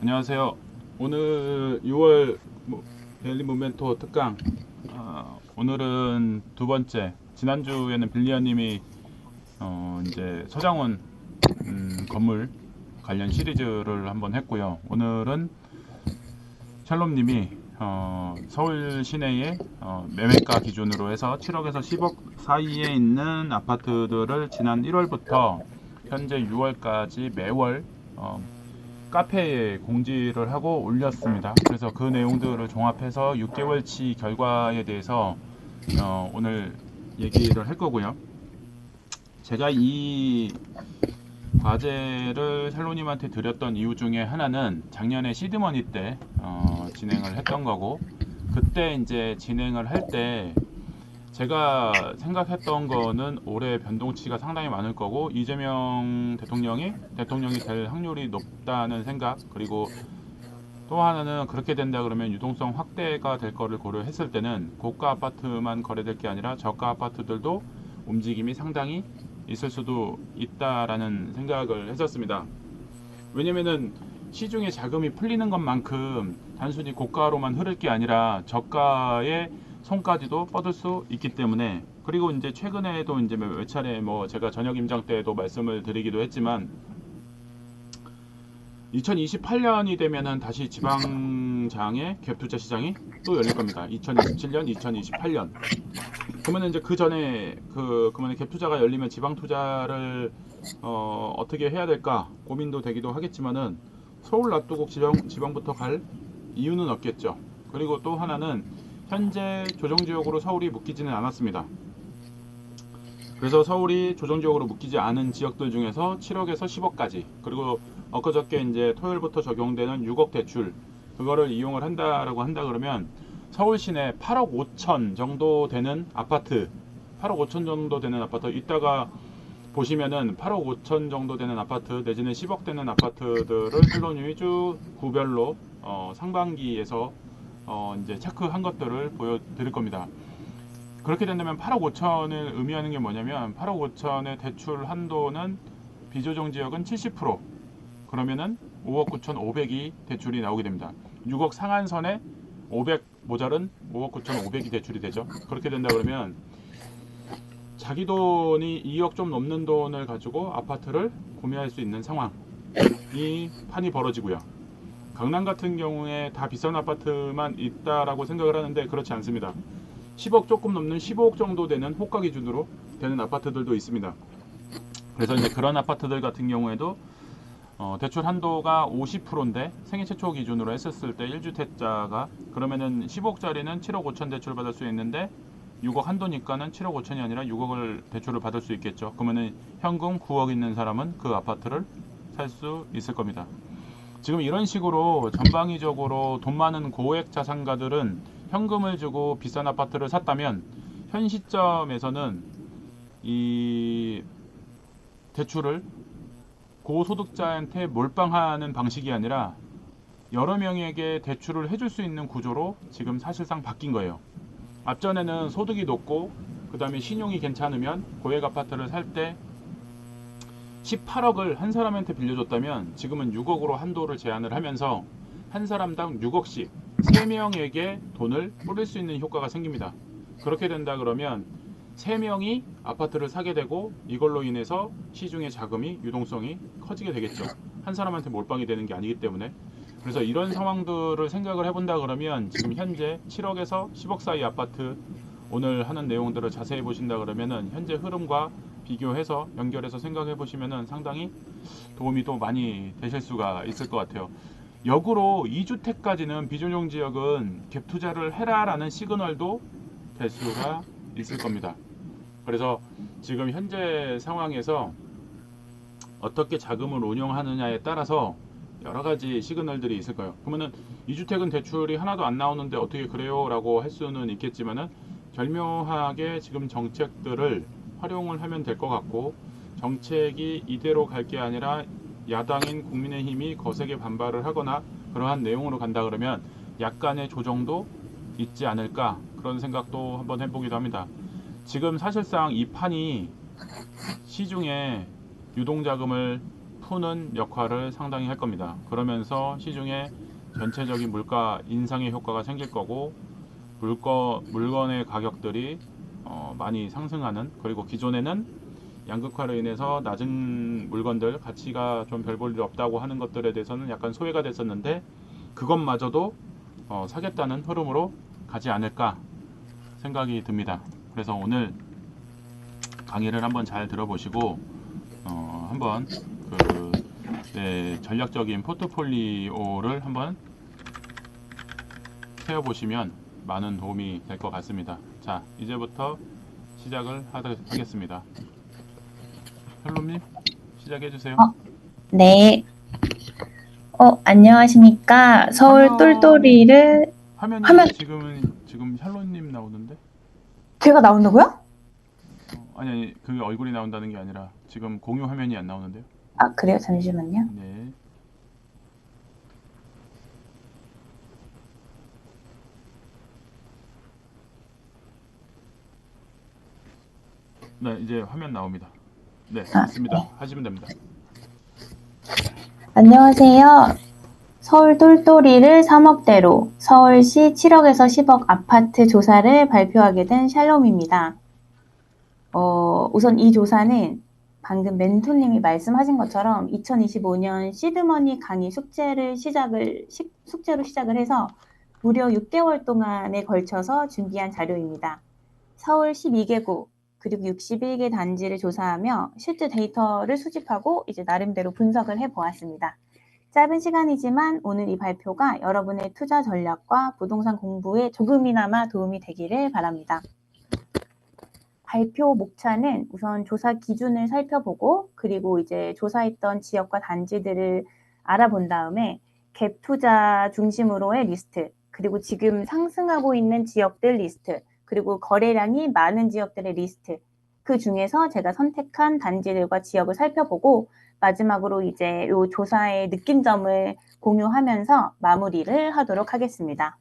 안녕하세요. 오늘 6월 데일리 모멘토 특강. 오늘은 두 번째. 지난주에는 빌리언님이 이제 서장훈 건물 관련 시리즈를 한번 했고요. 오늘은 샬롬님이 서울 시내의 매매가 기준으로 해서 7억에서 10억 사이에 있는 아파트들을 지난 1월부터 현재 6월까지 매월 카페에 공지를 하고 올렸습니다. 그래서 그 내용들을 종합해서 6개월치 결과에 대해서 오늘 얘기를 할 거고요. 제가 이 과제를 샬로님한테 드렸던 이유 중에 하나는 작년에 시드머니 때 진행을 했던 거고, 그때 이제 진행을 할 때 제가 생각했던 거는 올해 변동치가 상당히 많을 거고, 이재명 대통령이 될 확률이 높다는 생각, 그리고 또 하나는 그렇게 된다 그러면 유동성 확대가 될 거를 고려했을 때는 고가 아파트만 거래될 게 아니라 저가 아파트들도 움직임이 상당히 있을 수도 있다라는 생각을 했었습니다. 왜냐면은 시중에 자금이 풀리는 것만큼 단순히 고가로만 흐를 게 아니라 저가의 손까지도 뻗을 수 있기 때문에, 그리고 이제 최근에도 이제 몇 차례 제가 저녁 임장 때도 말씀을 드리기도 했지만 2028년이 되면은 다시 지방장의 갭투자 시장이 또 열릴 겁니다. 2027년, 2028년. 그러면 이제 그 전에 그러면 갭투자가 열리면 지방 투자를 어떻게 해야 될까 고민도 되기도 하겠지만은 서울 놔두고 지방부터 갈 이유는 없겠죠. 그리고 또 하나는 현재 조정지역으로 서울이 묶이지는 않았습니다. 그래서 서울이 조정지역으로 묶이지 않은 지역들 중에서 7억에서 10억까지, 그리고 엊그저께 이제 토요일부터 적용되는 6억 대출, 그거를 이용을 한다라고 한다 그러면 서울 시내 8억 5천 정도 되는 아파트, 8억 5천 정도 되는 아파트, 이따가 보시면은 8억 5천 정도 되는 아파트 내지는 10억 되는 아파트들을 샬롬님이 쭉 구별로 상반기에서 이제 체크한 것들을 보여드릴 겁니다. 그렇게 된다면 8억 5천을 의미하는 게 뭐냐면 8억 5천의 대출 한도는 비조정 지역은 70%, 그러면은 5억 9천 5백이 대출이 나오게 됩니다. 6억 상한선에 500 모자른 5억 9천 5백이 대출이 되죠. 그렇게 된다 그러면 자기 돈이 2억 좀 넘는 돈을 가지고 아파트를 구매할 수 있는 상황이 판이 벌어지고요. 강남 같은 경우에 다 비싼 아파트만 있다라고 생각을 하는데 그렇지 않습니다. 10억 조금 넘는 15억 정도 되는 호가 기준으로 되는 아파트들도 있습니다. 그래서 이제 그런 아파트들 같은 경우에도 대출 한도가 50%인데 생애 최초 기준으로 했었을 때 1주택자가 그러면은 15억짜리는 7억 5천 대출 받을 수 있는데 6억 한도니까는 7억 5천이 아니라 6억을 대출을 받을 수 있겠죠. 그러면은 현금 9억 있는 사람은 그 아파트를 살 수 있을 겁니다. 지금 이런 식으로 전방위적으로 돈 많은 고액 자산가들은 현금을 주고 비싼 아파트를 샀다면 현 시점에서는 이 대출을 고소득자한테 몰빵하는 방식이 아니라 여러 명에게 대출을 해줄 수 있는 구조로 지금 사실상 바뀐 거예요. 앞전에는 소득이 높고 그 다음에 신용이 괜찮으면 고액 아파트를 살 때 18억을 한 사람한테 빌려줬다면 지금은 6억으로 한도를 제한을 하면서 한 사람당 6억씩 3명에게 돈을 뿌릴 수 있는 효과가 생깁니다. 그렇게 된다 그러면 3명이 아파트를 사게 되고 이걸로 인해서 시중의 자금이 유동성이 커지게 되겠죠. 한 사람한테 몰빵이 되는 게 아니기 때문에. 그래서 이런 상황들을 생각을 해본다 그러면 지금 현재 7억에서 10억 사이 아파트 오늘 하는 내용들을 자세히 보신다 그러면은 현재 흐름과 비교해서 연결해서 생각해 보시면은 상당히 도움이 또 많이 되실 수가 있을 것 같아요. 역으로 2주택까지는 비조정 지역은 갭 투자를 해라라는 시그널도 될 수가 있을 겁니다. 그래서 지금 현재 상황에서 어떻게 자금을 운용하느냐에 따라서 여러 가지 시그널들이 있을 거예요. 그러면은 2주택은 대출이 하나도 안 나오는데 어떻게 그래요? 라고 할 수는 있겠지만은 절묘하게 지금 정책들을 활용을 하면 될 것 같고, 정책이 이대로 갈 게 아니라 야당인 국민의힘이 거세게 반발을 하거나 그러한 내용으로 간다 그러면 약간의 조정도 있지 않을까, 그런 생각도 한번 해보기도 합니다. 지금 사실상 이 판이 시중에 유동자금을 푸는 역할을 상당히 할 겁니다. 그러면서 시중에 전체적인 물가 인상의 효과가 생길 거고 물건의 가격들이 많이 상승하는, 그리고 기존에는 양극화로 인해서 낮은 물건들, 가치가 좀 별 볼 일 없다고 하는 것들에 대해서는 약간 소외가 됐었는데 그것마저도 사겠다는 흐름으로 가지 않을까 생각이 듭니다. 그래서 오늘 강의를 한번 잘 들어보시고 한번 전략적인 포트폴리오를 한번 세워보시면 많은 도움이 될 것 같습니다. 자, 이제부터 시작을 하겠습니다. 헬로님, 시작해주세요. 네. 안녕하십니까. 서울 똘똘이를 화면이 지금 샬롯님 나오는데? 제가 나온다고요? 아니, 그 얼굴이 나온다는 게 아니라 지금 공유 화면이 안 나오는데요? 아, 그래요? 잠시만요. 네. 네, 이제 화면 나옵니다. 네, 맞습니다. 네. 하시면 됩니다. 안녕하세요. 서울 똘똘이를 3억대로 서울시 7억에서 10억 아파트 조사를 발표하게 된 샬롬입니다. 우선 이 조사는 방금 멘토님이 말씀하신 것처럼 2025년 시드머니 강의 숙제로 시작을 해서 무려 6개월 동안에 걸쳐서 준비한 자료입니다. 서울 12개구 그리고 61개 단지를 조사하며 실제 데이터를 수집하고 이제 나름대로 분석을 해보았습니다. 짧은 시간이지만 오늘 이 발표가 여러분의 투자 전략과 부동산 공부에 조금이나마 도움이 되기를 바랍니다. 발표 목차는 우선 조사 기준을 살펴보고 그리고 이제 조사했던 지역과 단지들을 알아본 다음에 갭 투자 중심으로의 리스트, 그리고 지금 상승하고 있는 지역들 리스트, 그리고 거래량이 많은 지역들의 리스트, 그 중에서 제가 선택한 단지들과 지역을 살펴보고 마지막으로 이제 이 조사의 느낀점을 공유하면서 마무리를 하도록 하겠습니다.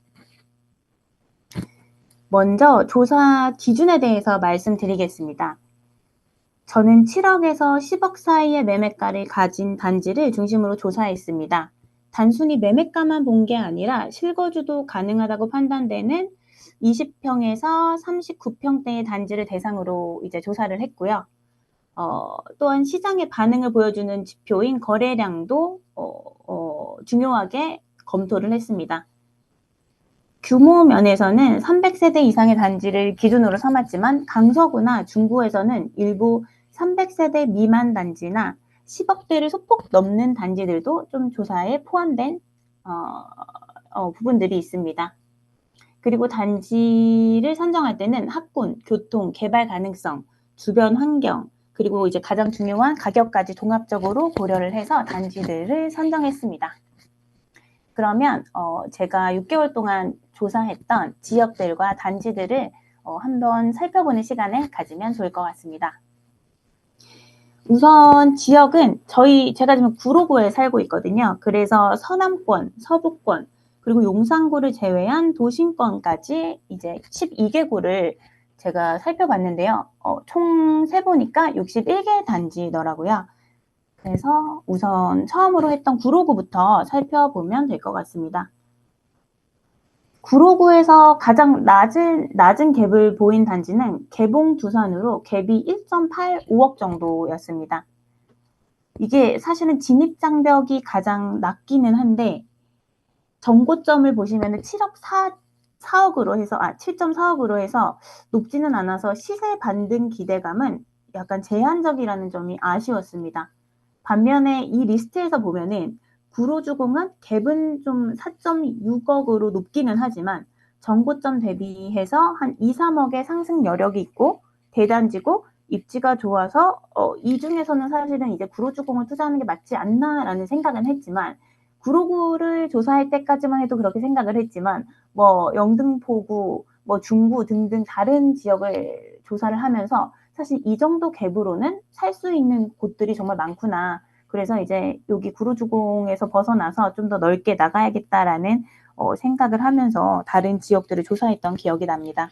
먼저 조사 기준에 대해서 말씀드리겠습니다. 저는 7억에서 10억 사이의 매매가를 가진 단지를 중심으로 조사했습니다. 단순히 매매가만 본 게 아니라 실거주도 가능하다고 판단되는 20평에서 39평대의 단지를 대상으로 이제 조사를 했고요. 또한 시장의 반응을 보여주는 지표인 거래량도 중요하게 검토를 했습니다. 규모 면에서는 300세대 이상의 단지를 기준으로 삼았지만 강서구나 중구에서는 일부 300세대 미만 단지나 10억대를 소폭 넘는 단지들도 좀 조사에 포함된 부분들이 있습니다. 그리고 단지를 선정할 때는 학군, 교통, 개발 가능성, 주변 환경, 그리고 이제 가장 중요한 가격까지 종합적으로 고려를 해서 단지들을 선정했습니다. 그러면 제가 6개월 동안 조사했던 지역들과 단지들을 한번 살펴보는 시간을 가지면 좋을 것 같습니다. 우선 지역은 제가 지금 구로구에 살고 있거든요. 그래서 서남권, 서부권, 그리고 용산구를 제외한 도심권까지 이제 12개구를 제가 살펴봤는데요. 총 세보니까 61개 단지더라고요. 그래서 우선 처음으로 했던 구로구부터 살펴보면 될 것 같습니다. 구로구에서 가장 낮은 갭을 보인 단지는 개봉 두산으로 갭이 1.85억 정도였습니다. 이게 사실은 진입장벽이 가장 낮기는 한데 정고점을 보시면 7.4억으로 해서 높지는 않아서 시세 반등 기대감은 약간 제한적이라는 점이 아쉬웠습니다. 반면에 이 리스트에서 보면은 구로주공은 갭은 좀 4.6억으로 높기는 하지만 정고점 대비해서 한 2, 3억의 상승 여력이 있고 대단지고 입지가 좋아서 이 중에서는 사실은 이제 구로주공을 투자하는 게 맞지 않나라는 생각은 했지만 구로구를 조사할 때까지만 해도 그렇게 생각을 했지만 뭐 영등포구, 뭐 중구 등등 다른 지역을 조사를 하면서 사실 이 정도 갭으로는 살 수 있는 곳들이 정말 많구나. 그래서 이제 여기 구로주공에서 벗어나서 좀 더 넓게 나가야겠다라는 생각을 하면서 다른 지역들을 조사했던 기억이 납니다.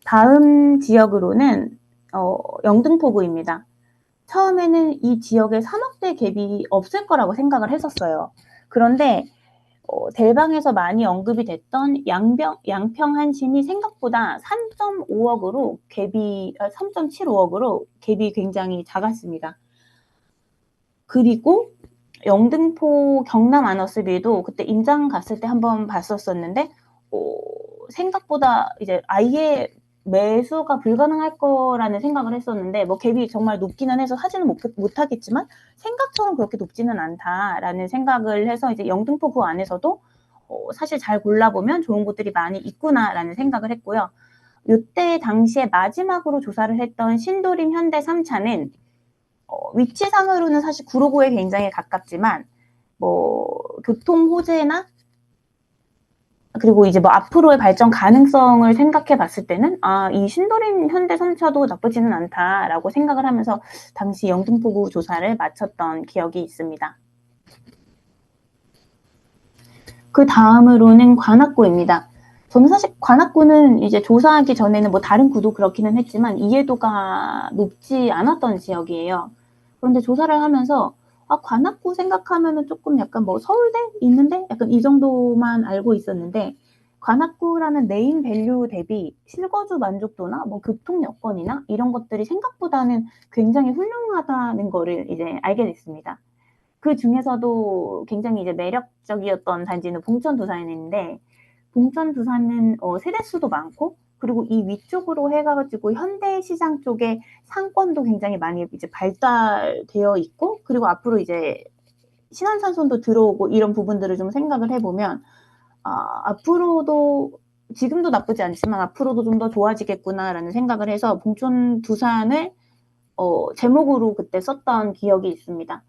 다음 지역으로는 영등포구입니다. 처음에는 이 지역에 3억대 갭이 없을 거라고 생각을 했었어요. 그런데 델방에서 많이 언급이 됐던 양평 한신이 생각보다 3.5억으로 갭이 3.75억으로 갭이 굉장히 작았습니다. 그리고 영등포 경남 아너스빌도 그때 임장 갔을 때 한번 봤었었는데 생각보다 이제 아예 매수가 불가능할 거라는 생각을 했었는데 뭐 갭이 정말 높기는 해서 사지는 못하겠지만 생각처럼 그렇게 높지는 않다라는 생각을 해서 이제 영등포 그 안에서도 사실 잘 골라보면 좋은 곳들이 많이 있구나라는 생각을 했고요. 이때 당시에 마지막으로 조사를 했던 신도림 현대 3차는 위치상으로는 사실 구로구에 굉장히 가깝지만 뭐 교통 호재나 그리고 이제 뭐 앞으로의 발전 가능성을 생각해 봤을 때는 이 신도림 현대 3차도 나쁘지는 않다라고 생각을 하면서 당시 영등포구 조사를 마쳤던 기억이 있습니다. 그 다음으로는 관악구입니다. 저는 사실 관악구는 이제 조사하기 전에는 뭐 다른 구도 그렇기는 했지만 이해도가 높지 않았던 지역이에요. 그런데 조사를 하면서 관악구 생각하면은 조금 약간 뭐 서울대 있는데 약간 이 정도만 알고 있었는데 관악구라는 네임 밸류 대비 실거주 만족도나 뭐 교통 여건이나 이런 것들이 생각보다는 굉장히 훌륭하다는 거를 이제 알게 됐습니다. 그 중에서도 굉장히 이제 매력적이었던 단지는 봉천두산인데 봉천두산은 세대수도 많고 그리고 이 위쪽으로 해가지고 현대시장 쪽에 상권도 굉장히 많이 이제 발달되어 있고 그리고 앞으로 이제 신안산선도 들어오고 이런 부분들을 좀 생각을 해보면 앞으로도 지금도 나쁘지 않지만 앞으로도 좀 더 좋아지겠구나라는 생각을 해서 봉천두산을 제목으로 그때 썼던 기억이 있습니다.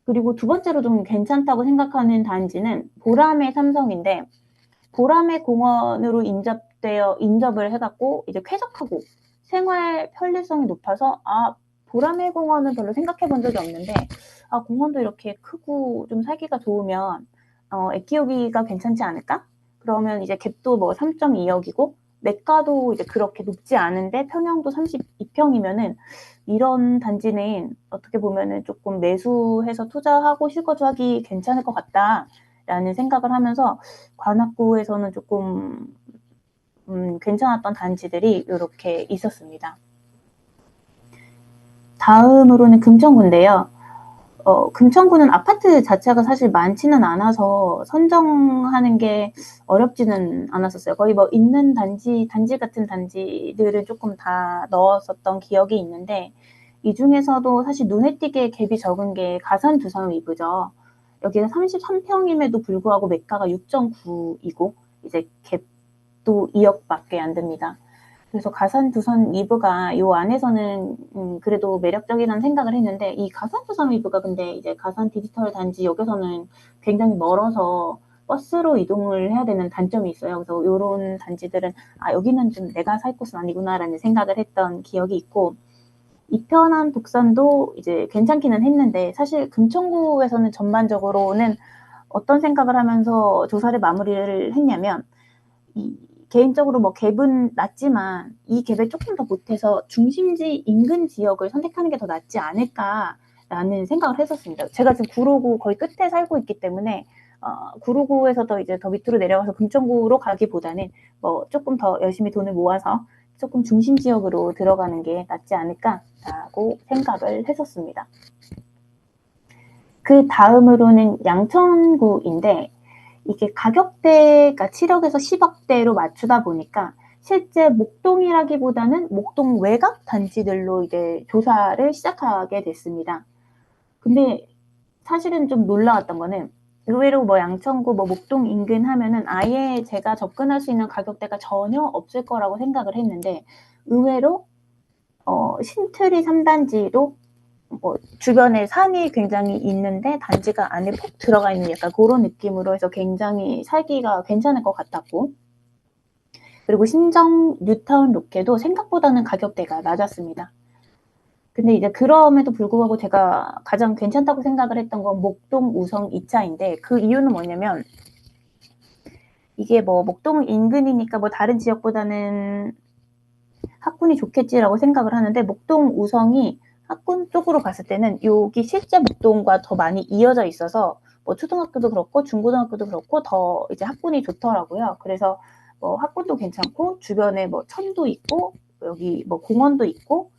그리고 두 번째로 좀 괜찮다고 생각하는 단지는 보라매 삼성인데 보라매 공원으로 인접을 해갖고 이제 쾌적하고 생활 편리성이 높아서 보라매 공원은 별로 생각해 본 적이 없는데 공원도 이렇게 크고 좀 살기가 좋으면 애 키우기가 괜찮지 않을까? 그러면 이제 갭도 뭐 3.2억이고 매가도 이제 그렇게 높지 않은데 평형도 32평이면은 이런 단지는 어떻게 보면은 조금 매수해서 투자하고 실거주하기 괜찮을 것 같다라는 생각을 하면서 관악구에서는 조금 괜찮았던 단지들이 이렇게 있었습니다. 다음으로는 금천구인데요. 금천구는 아파트 자체가 사실 많지는 않아서 선정하는 게 어렵지는 않았었어요. 거의 뭐 있는 단지 같은 단지들을 조금 다 넣었었던 기억이 있는데 이 중에서도 사실 눈에 띄게 갭이 적은 게 가산 두산 위브죠. 여기가 33평임에도 불구하고 매가가 6.9이고 이제 갭도 2억밖에 안 됩니다. 그래서 가산 두산 위브가 요 안에서는 그래도 매력적이라는 생각을 했는데 이 가산 두산 위브가 근데 이제 가산 디지털 단지역에서는 굉장히 멀어서 버스로 이동을 해야 되는 단점이 있어요. 그래서 요런 단지들은 여기는 좀 내가 살 곳은 아니구나라는 생각을 했던 기억이 있고 이편한 독산도 이제 괜찮기는 했는데 사실 금천구에서는 전반적으로는 어떤 생각을 하면서 조사를 마무리를 했냐면 개인적으로 뭐 갭은 낮지만 이 갭에 조금 더 보태서 중심지 인근 지역을 선택하는 게 더 낫지 않을까라는 생각을 했었습니다. 제가 지금 구로구 거의 끝에 살고 있기 때문에 구로구에서 이제 더 밑으로 내려가서 금천구로 가기보다는 뭐 조금 더 열심히 돈을 모아서 조금 중심 지역으로 들어가는 게 낫지 않을까라고 생각을 했었습니다. 그 다음으로는 양천구인데 이게 가격대가 7억에서 10억대로 맞추다 보니까 실제 목동이라기보다는 목동 외곽 단지들로 이제 조사를 시작하게 됐습니다. 근데 사실은 좀 놀라웠던 거는 의외로 뭐 양천구 뭐 목동 인근 하면은 아예 제가 접근할 수 있는 가격대가 전혀 없을 거라고 생각을 했는데 의외로 신트리 3단지도 뭐 주변에 산이 굉장히 있는데 단지가 안에 푹 들어가 있는 약간 그런 느낌으로 해서 굉장히 살기가 괜찮을 것 같았고 그리고 신정 뉴타운 로케도 생각보다는 가격대가 낮았습니다. 근데 이제 그럼에도 불구하고 제가 가장 괜찮다고 생각을 했던 건 목동 우성 2차인데 그 이유는 뭐냐면 이게 뭐 목동 인근이니까 뭐 다른 지역보다는 학군이 좋겠지라고 생각을 하는데 목동 우성이 학군 쪽으로 봤을 때는 여기 실제 목동과 더 많이 이어져 있어서 뭐 초등학교도 그렇고 중고등학교도 그렇고 더 이제 학군이 좋더라고요. 그래서 뭐 학군도 괜찮고 주변에 뭐 천도 있고 여기 뭐 공원도 있고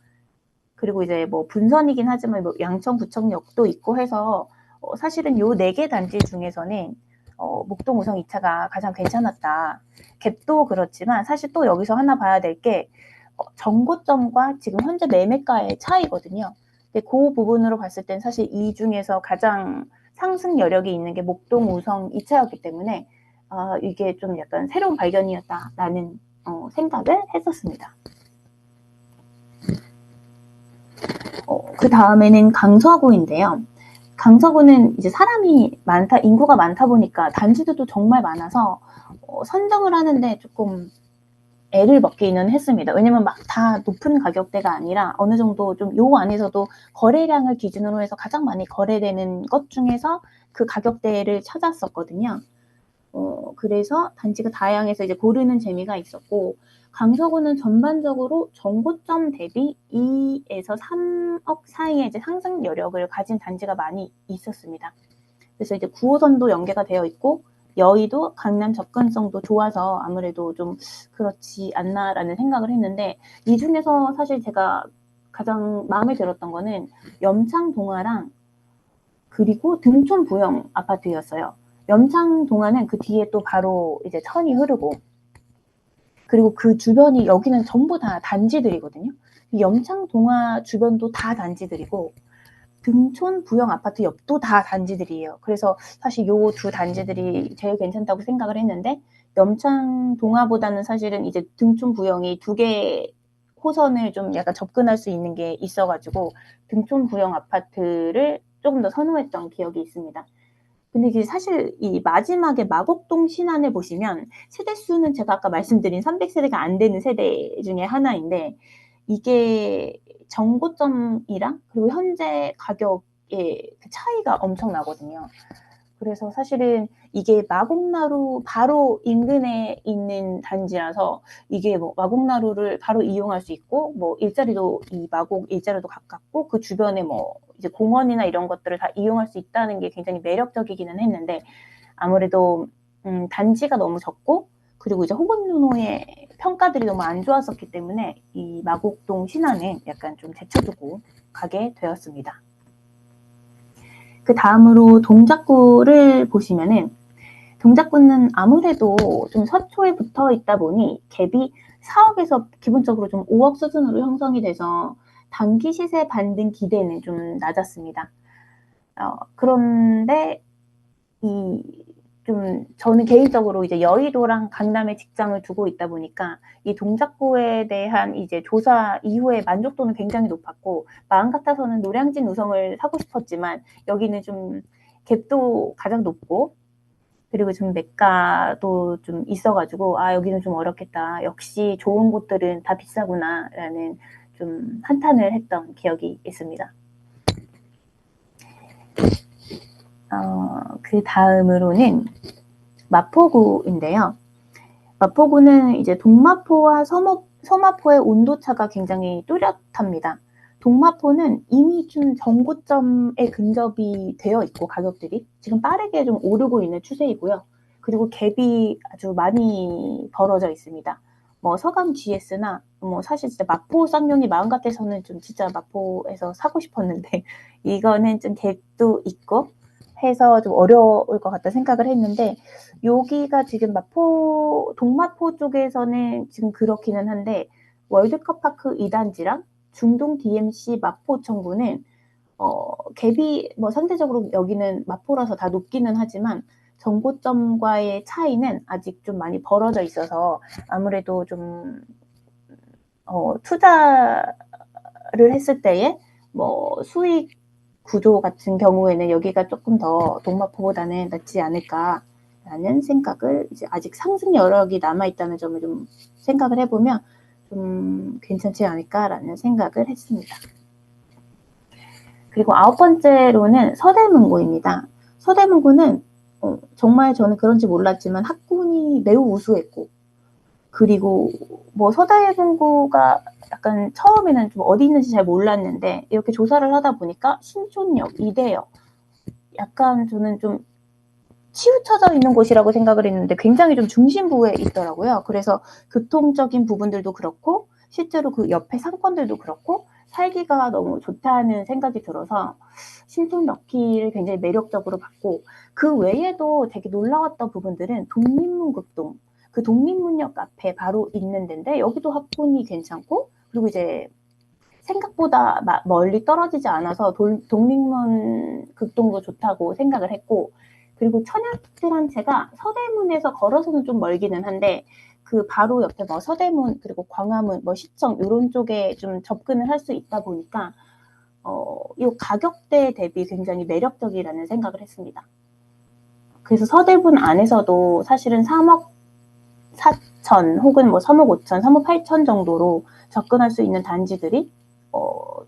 그리고 이제 뭐 분선이긴 하지만 뭐 양천 구청역도 있고 해서 사실은 요 4개 단지 중에서는 목동 우성 2차가 가장 괜찮았다. 갭도 그렇지만 사실 또 여기서 하나 봐야 될 게 정고점과 지금 현재 매매가의 차이거든요. 근데 그 부분으로 봤을 땐 사실 이 중에서 가장 상승 여력이 있는 게 목동 우성 2차였기 때문에 이게 좀 약간 새로운 발견이었다라는 생각을 했었습니다. 그 다음에는 강서구인데요. 강서구는 이제 사람이 많다, 인구가 많다 보니까 단지들도 정말 많아서 선정을 하는데 조금 애를 먹기는 했습니다. 왜냐면 막 다 높은 가격대가 아니라 어느 정도 좀 요 안에서도 거래량을 기준으로 해서 가장 많이 거래되는 것 중에서 그 가격대를 찾았었거든요. 그래서 단지가 다양해서 이제 고르는 재미가 있었고, 강서구는 전반적으로 정고점 대비 2에서 3억 사이의 이제 상승 여력을 가진 단지가 많이 있었습니다. 그래서 이제 9호선도 연계가 되어 있고, 여의도, 강남 접근성도 좋아서 아무래도 좀 그렇지 않나라는 생각을 했는데, 이 중에서 사실 제가 가장 마음에 들었던 거는 염창동화랑 그리고 등촌 부영 아파트였어요. 염창동화는 그 뒤에 또 바로 이제 천이 흐르고, 그리고 그 주변이 여기는 전부 다 단지들이거든요. 염창동화 주변도 다 단지들이고, 등촌 부영 아파트 옆도 다 단지들이에요. 그래서 사실 요 두 단지들이 제일 괜찮다고 생각을 했는데, 염창동화보다는 사실은 이제 등촌 부영이 2개 호선을 좀 약간 접근할 수 있는 게 있어가지고 등촌 부영 아파트를 조금 더 선호했던 기억이 있습니다. 근데 이게 사실 이 마지막에 마곡동 신안을 보시면 세대수는 제가 아까 말씀드린 300세대가 안 되는 세대 중에 하나인데, 이게 정고점이랑 그리고 현재 가격의 그 차이가 엄청 나거든요. 그래서 사실은 이게 마곡나루 바로 인근에 있는 단지라서 이게 뭐 마곡나루를 바로 이용할 수 있고, 뭐 일자리도 이 마곡 일자리도 가깝고 그 주변에 뭐 이제 공원이나 이런 것들을 다 이용할 수 있다는 게 굉장히 매력적이기는 했는데, 아무래도 단지가 너무 적고 그리고 이제 호건누노의 평가들이 너무 안 좋았었기 때문에 이 마곡동 신안은 약간 좀 제쳐두고 가게 되었습니다. 그 다음으로 동작구를 보시면은, 동작구는 아무래도 좀 서초에 붙어 있다 보니 갭이 4억에서 기본적으로 좀 5억 수준으로 형성이 돼서 단기 시세 반등 기대는 좀 낮았습니다. 그런데 저는 개인적으로 이제 여의도랑 강남에 직장을 두고 있다 보니까 이 동작구에 대한 이제 조사 이후에 만족도는 굉장히 높았고, 마음 같아서는 노량진 우성을 사고 싶었지만 여기는 좀 갭도 가장 높고 그리고 좀 매가도 좀 있어가지고 여기는 좀 어렵겠다. 역시 좋은 곳들은 다 비싸구나라는 좀 한탄을 했던 기억이 있습니다. 그 다음으로는 마포구인데요. 마포구는 이제 동마포와 서마포의 온도차가 굉장히 뚜렷합니다. 동마포는 이미 좀 정고점에 근접이 되어 있고 가격들이 지금 빠르게 좀 오르고 있는 추세이고요. 그리고 갭이 아주 많이 벌어져 있습니다. 뭐 서강 GS나 뭐 사실 진짜 마포 쌍용이 마음 같아서는 좀 진짜 마포에서 사고 싶었는데 이거는 좀 갭도 있고 해서 좀 어려울 것 같다 생각을 했는데, 여기가 지금 동마포 쪽에서는 지금 그렇기는 한데 월드컵 파크 2단지랑 중동 DMC 마포 청구는 갭이 뭐 상대적으로 여기는 마포라서 다 높기는 하지만 정고점과의 차이는 아직 좀 많이 벌어져 있어서 아무래도 좀 투자를 했을 때에 뭐 수익 구조 같은 경우에는 여기가 조금 더 동마포보다는 낫지 않을까라는 생각을, 이제 아직 상승 여력이 남아있다는 점을 좀 생각을 해보면 좀 괜찮지 않을까라는 생각을 했습니다. 그리고 9번째로는 서대문구입니다. 서대문구는 정말 저는 그런지 몰랐지만 학군이 매우 우수했고, 그리고 뭐 서대문구가 약간 처음에는 좀 어디 있는지 잘 몰랐는데 이렇게 조사를 하다 보니까 신촌역, 이대역 약간 저는 좀 치우쳐져 있는 곳이라고 생각을 했는데 굉장히 좀 중심부에 있더라고요. 그래서 교통적인 부분들도 그렇고 실제로 그 옆에 상권들도 그렇고 살기가 너무 좋다는 생각이 들어서 신촌 럭키를 굉장히 매력적으로 봤고, 그 외에도 되게 놀라웠던 부분들은 독립문극동, 그 독립문역 앞에 바로 있는 데인데 여기도 학군이 괜찮고, 그리고 이제 생각보다 멀리 떨어지지 않아서 독립문극동도 좋다고 생각을 했고, 그리고 천연들 한 채가 서대문에서 걸어서는 좀 멀기는 한데 그 바로 옆에 뭐 서대문 그리고 광화문 뭐 시청 이런 쪽에 좀 접근을 할 수 있다 보니까 이 가격대 대비 굉장히 매력적이라는 생각을 했습니다. 그래서 서대문 안에서도 사실은 3억 4천 혹은 뭐 3억 5천, 3억 8천 정도로 접근할 수 있는 단지들이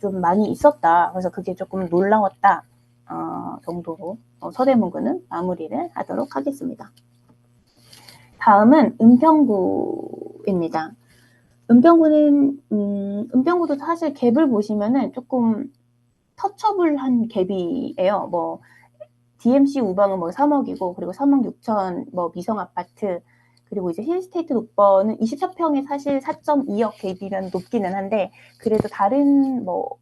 좀 많이 있었다. 그래서 그게 조금 놀라웠다 정도로 서대문구는 마무리를 하도록 하겠습니다. 다음은 은평구입니다. 은평구는 은평구도 사실 갭을 보시면은 조금 터처블한 갭이에요. 뭐 DMC 우방은 뭐 3억이고 그리고 3억 6천 뭐 미성 아파트, 그리고 이제 힐스테이트 녹번은 24평에 사실 4.2억 갭이면 높기는 한데 그래도 다른 뭐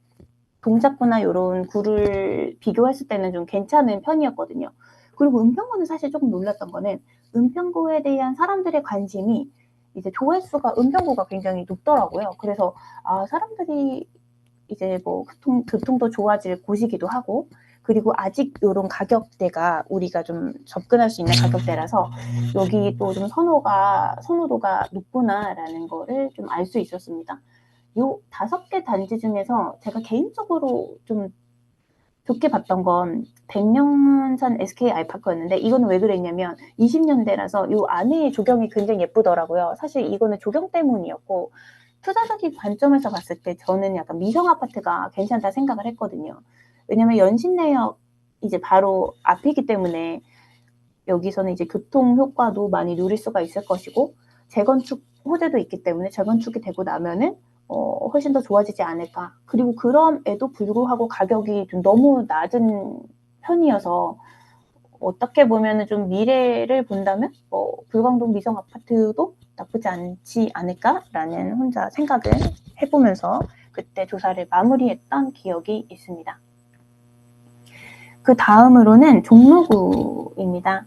동작구나 이런 구를 비교했을 때는 좀 괜찮은 편이었거든요. 그리고 은평구는 사실 조금 놀랐던 거는 은평구에 대한 사람들의 관심이 이제 조회수가 은평구가 굉장히 높더라고요. 그래서 사람들이 이제 뭐 교통도 좋아질 곳이기도 하고, 그리고 아직 이런 가격대가 우리가 좀 접근할 수 있는 가격대라서 여기 또 좀 선호도가 높구나라는 거를 좀 알 수 있었습니다. 요 5개 단지 중에서 제가 개인적으로 좀 좋게 봤던 건 백령산 SK 알파크였는데, 이거는 왜 그랬냐면 20년대라서 요 안에 조경이 굉장히 예쁘더라고요. 사실 이거는 조경 때문이었고, 투자적인 관점에서 봤을 때 저는 약간 미성 아파트가 괜찮다 생각을 했거든요. 왜냐면 연신내역 이제 바로 앞이기 때문에 여기서는 이제 교통 효과도 많이 누릴 수가 있을 것이고, 재건축 호재도 있기 때문에 재건축이 되고 나면은 훨씬 더 좋아지지 않을까. 그리고 그럼에도 불구하고 가격이 좀 너무 낮은 편이어서 어떻게 보면은 좀 미래를 본다면 불광동 미성 아파트도 나쁘지 않지 않을까라는 혼자 생각을 해보면서 그때 조사를 마무리했던 기억이 있습니다. 그 다음으로는 종로구입니다.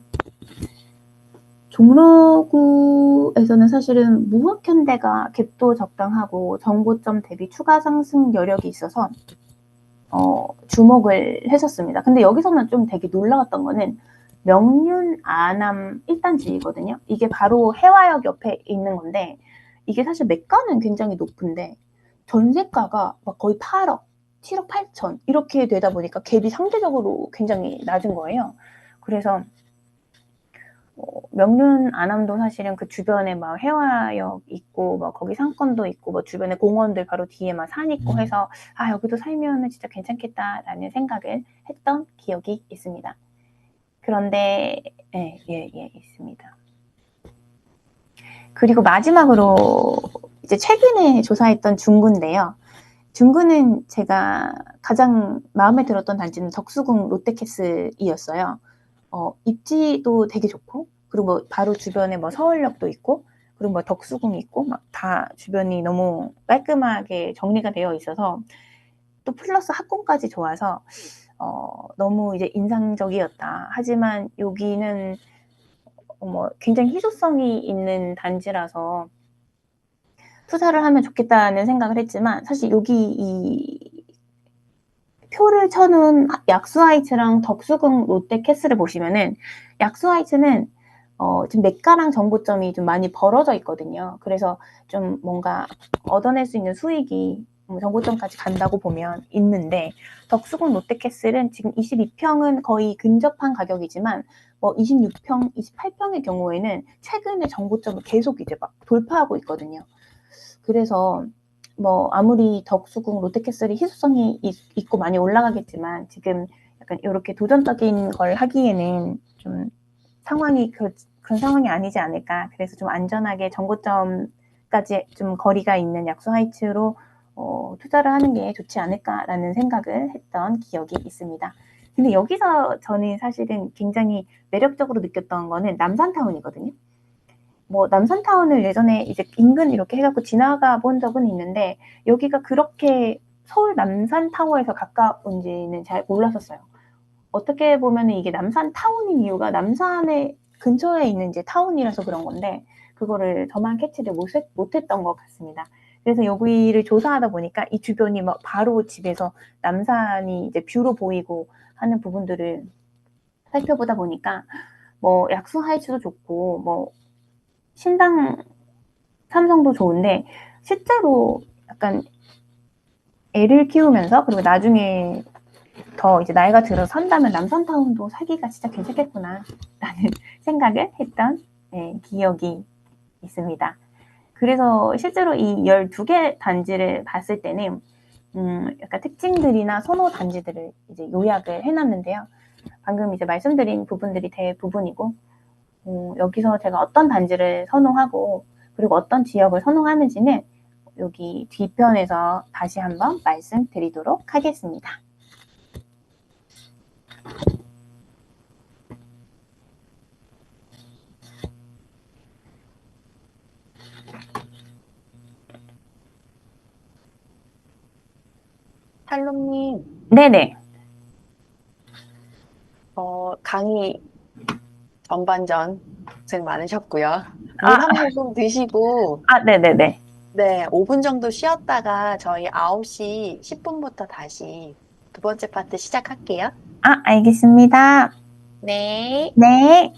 종로구에서는 사실은 무역현대가 갭도 적당하고 정고점 대비 추가 상승 여력이 있어서 주목을 했었습니다. 근데 여기서는 좀 되게 놀라웠던 거는 명륜 아남 1단지거든요. 이게 바로 해화역 옆에 있는 건데 이게 사실 매가는 굉장히 높은데 전세가가 막 거의 8억, 7억 8천 이렇게 되다 보니까 갭이 상대적으로 굉장히 낮은 거예요. 그래서 명륜 아남도 사실은 그 주변에 막 해화역 있고 막 거기 상권도 있고 뭐 주변에 공원들 바로 뒤에 막 산 있고 해서 여기도 살면은 진짜 괜찮겠다라는 생각을 했던 기억이 있습니다. 그런데 있습니다. 그리고 마지막으로 이제 최근에 조사했던 중구인데요. 중구는 제가 가장 마음에 들었던 단지는 덕수궁 롯데캐슬이었어요. 입지도 되게 좋고, 그리고 뭐 바로 주변에 뭐 서울역도 있고, 그리고 뭐 덕수궁이 있고, 막 다 주변이 너무 깔끔하게 정리가 되어 있어서 또 플러스 학군까지 좋아서 너무 이제 인상적이었다. 하지만 여기는 뭐 굉장히 희소성이 있는 단지라서 투자를 하면 좋겠다는 생각을 했지만 사실 여기 이 표를 쳐놓은 약수하이츠랑 덕수궁 롯데캐슬을 보시면은 약수하이츠는 지금 매가랑 정보점이 좀 많이 벌어져 있거든요. 그래서 좀 뭔가 얻어낼 수 있는 수익이 정보점까지 간다고 보면 있는데, 덕수궁 롯데캐슬은 지금 22평은 거의 근접한 가격이지만 26평, 28평의 경우에는 최근에 정보점을 계속 이제 막 돌파하고 있거든요. 그래서 뭐 아무리 덕수궁 롯데캐슬이 희소성이 있고 많이 올라가겠지만 지금 약간 이렇게 도전적인 걸 하기에는 좀 상황이 그런 상황이 아니지 않을까. 그래서 좀 안전하게 정거점까지 좀 거리가 있는 약수 하이츠로 투자를 하는 게 좋지 않을까라는 생각을 했던 기억이 있습니다. 근데 여기서 저는 사실은 굉장히 매력적으로 느꼈던 거는 남산타운이거든요. 뭐 남산타운을 예전에 이제 인근 이렇게 해갖고 지나가 본 적은 있는데 여기가 그렇게 서울 남산타워에서 가까운지는 잘 몰랐었어요. 어떻게 보면 이게 남산타운인 이유가 남산에 근처에 있는 이제 타운이라서 그런 건데 그거를 저만 캐치를 못했던 것 같습니다. 그래서 여기를 조사하다 보니까 이 주변이 막 바로 집에서 남산이 이제 뷰로 보이고 하는 부분들을 살펴보다 보니까 뭐 약수 하이츠도 좋고 뭐 신당 삼성도 좋은데 실제로 약간 애를 키우면서 그리고 나중에 더 이제 나이가 들어서 산다면 남산타운도 살기가 진짜 괜찮겠구나 라는 생각을 했던 기억이 있습니다. 그래서 실제로 이 12개 단지를 봤을 때는 약간 특징들이나 선호 단지들을 이제 요약을 해놨는데요. 방금 이제 말씀드린 부분들이 대부분이고 여기서 제가 어떤 단지를 선호하고 그리고 어떤 지역을 선호하는지는 여기 뒤편에서 다시 한번 말씀드리도록 하겠습니다. 샬롬님, 네네. 강의 전반전 고생 많으셨고요. 물 아, 한 모금 드시고, 네네네. 네, 5분 정도 쉬었다가 저희 9시 10분부터 다시 두 번째 파트 시작할게요. 알겠습니다. 네. 네.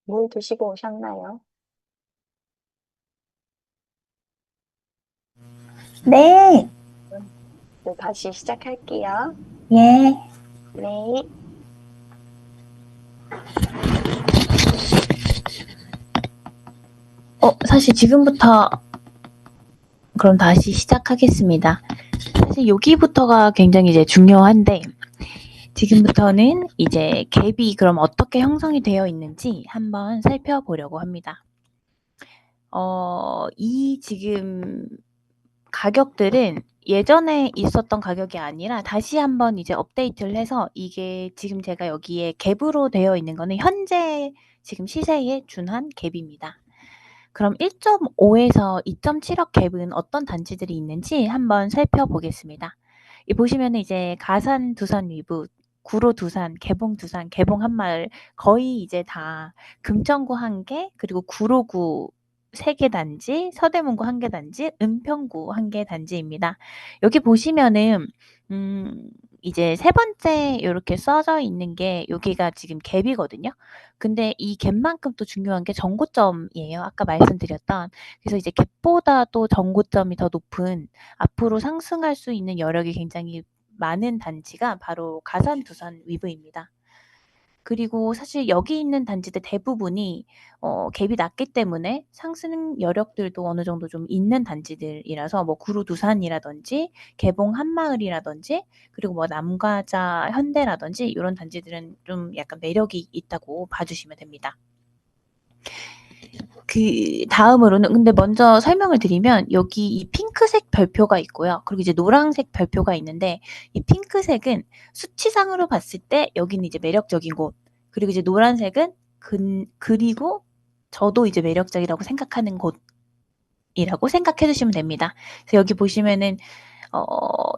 물 드시고 오셨나요? 네, 네, 다시 시작할게요. 예. 네. 사실 지금부터 그럼 다시 시작하겠습니다. 사실 여기부터가 굉장히 이제 중요한데, 지금부터는 이제 갭이 그럼 어떻게 형성이 되어 있는지 한번 살펴보려고 합니다. 이 지금 가격들은 예전에 있었던 가격이 아니라 다시 한번 이제 업데이트를 해서 이게 지금 제가 여기에 갭으로 되어 있는 거는 현재 지금 시세에 준한 갭입니다. 그럼 1.5에서 2.7억 갭은 어떤 단지들이 있는지 한번 살펴보겠습니다. 이 보시면은 이제 가산 두산 위브, 구로 두산, 개봉 두산, 개봉 한마을 거의 이제 다 금천구 1개, 그리고 구로구 3개 단지, 서대문구 1개 단지, 은평구 1개 단지입니다. 여기 보시면은 이제 세 번째 요렇게 써져 있는 게 여기가 지금 갭이거든요. 근데 이 갭만큼 또 중요한 게 정고점이에요. 아까 말씀드렸던. 그래서 이제 갭보다 또 정고점이 더 높은 앞으로 상승할 수 있는 여력이 굉장히 많은 단지가 바로 가산 두산 위브입니다. 그리고 사실 여기 있는 단지들 대부분이 갭이 낮기 때문에 상승 여력들도 어느 정도 좀 있는 단지들이라서 뭐 구로 두산이라든지 개봉 한마을이라든지 그리고 뭐 남과자 현대라든지 이런 단지들은 좀 약간 매력이 있다고 봐주시면 됩니다. 그 다음으로는 근데 먼저 설명을 드리면 여기 이 핑크색 별표가 있고요. 그리고 이제 노란색 별표가 있는데 이 핑크색은 수치상으로 봤을 때 여기는 이제 매력적인 곳. 그리고 이제 노란색은 그리고 저도 이제 매력적이라고 생각하는 곳이라고 생각해 주시면 됩니다. 그래서 여기 보시면은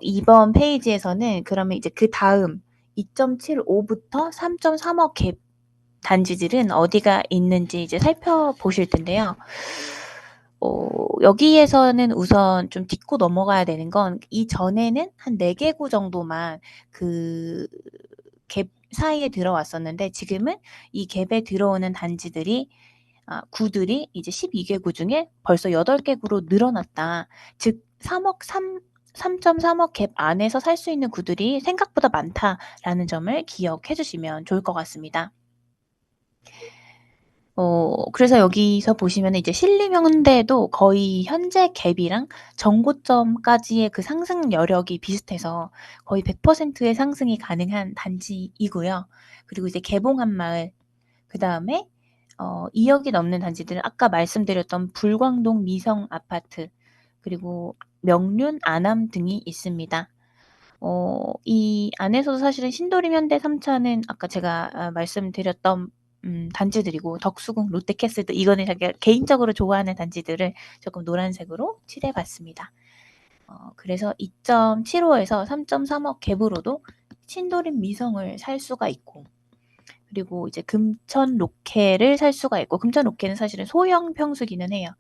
이번 페이지에서는 그러면 이제 그다음 2.75부터 3.3억 갭 단지들은 어디가 있는지 이제 살펴보실 텐데요. 여기에서는 우선 좀 짚고 넘어가야 되는 건 이전에는 한 4개 구 정도만 그 갭 사이에 들어왔었는데 지금은 이 갭에 들어오는 단지들이 구들이 이제 12개 구 중에 벌써 8개 구로 늘어났다. 즉 3.3억 갭 안에서 살 수 있는 구들이 생각보다 많다라는 점을 기억해 주시면 좋을 것 같습니다. 그래서 여기서 보시면은 이제 신림현대도 거의 현재 갭이랑 정고점까지의 그 상승 여력이 비슷해서 거의 100%의 상승이 가능한 단지이고요. 그리고 이제 개봉 한마을, 그다음에 2억이 넘는 단지들은 아까 말씀드렸던 불광동 미성 아파트, 그리고 명륜 안암 등이 있습니다. 이 안에서도 사실은 신도림 현대 3차는 아까 제가 말씀드렸던 단지들이고 덕수궁 롯데캐슬도 이거는 자기가 개인적으로 좋아하는 단지들을 조금 노란색으로 칠해 봤습니다. 그래서 2.75에서 3.3억 갭으로도 신도림 미성을 살 수가 있고, 그리고 이제 금천 로케를 살 수가 있고, 금천 로케는 사실은 소형 평수기는 해요.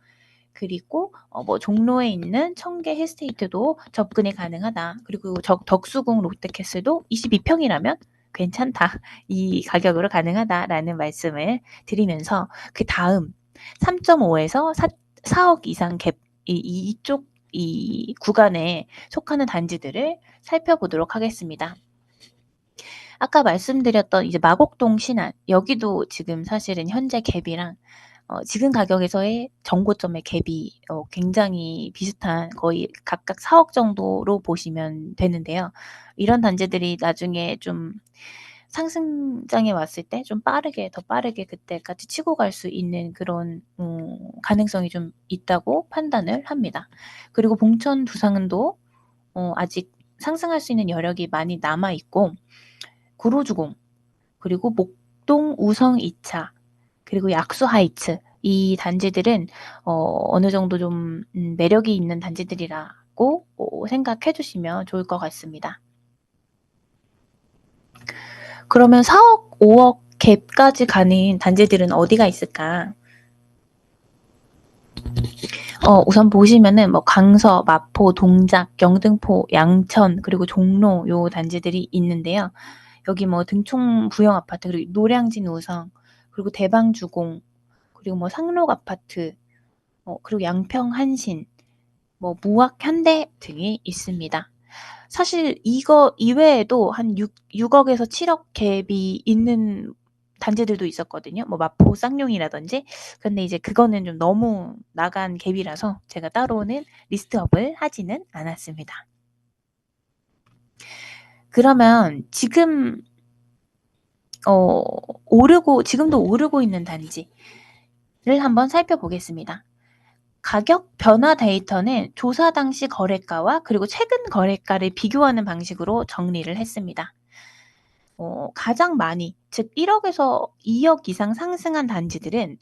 그리고 뭐 종로에 있는 청계 힐스테이트도 접근이 가능하다. 그리고 덕수궁 롯데캐슬도 22평이라면 괜찮다. 이 가격으로 가능하다라는 말씀을 드리면서 그다음 3.5에서 4억 이상 갭 이쪽 이 구간에 속하는 단지들을 살펴보도록 하겠습니다. 아까 말씀드렸던 이제 마곡동 신안 여기도 지금 사실은 현재 갭이랑 지금 가격에서의 정고점의 갭이 굉장히 비슷한 거의 각각 4억 정도로 보시면 되는데요. 이런 단지들이 나중에 좀 상승장에 왔을 때 좀 더 빠르게 그때까지 치고 갈 수 있는 그런 가능성이 좀 있다고 판단을 합니다. 그리고 봉천 두상은도 아직 상승할 수 있는 여력이 많이 남아 있고 구로주공, 그리고 목동 우성 2차, 그리고 약수 하이츠 이 단지들은 어느 정도 좀 매력이 있는 단지들이라고 생각해 주시면 좋을 것 같습니다. 그러면 4억, 5억 갭까지 가는 단지들은 어디가 있을까? 우선 보시면은 뭐 강서, 마포, 동작, 영등포, 양천, 그리고 종로 요 단지들이 있는데요. 여기 뭐 등촌 부영 아파트, 그리고 노량진 우성, 그리고 대방주공, 그리고 뭐 상록 아파트, 그리고 양평 한신, 뭐 무학 현대 등이 있습니다. 사실 이거 이외에도 한 6억에서 7억 갭이 있는 단지들도 있었거든요. 뭐 마포 쌍용이라든지. 근데 이제 그거는 좀 너무 나간 갭이라서 제가 따로는 리스트업을 하지는 않았습니다. 그러면 지금 지금도 오르고 있는 단지를 한번 살펴보겠습니다. 가격 변화 데이터는 조사 당시 거래가와 그리고 최근 거래가를 비교하는 방식으로 정리를 했습니다. 가장 많이, 즉 1억에서 2억 이상 상승한 단지들은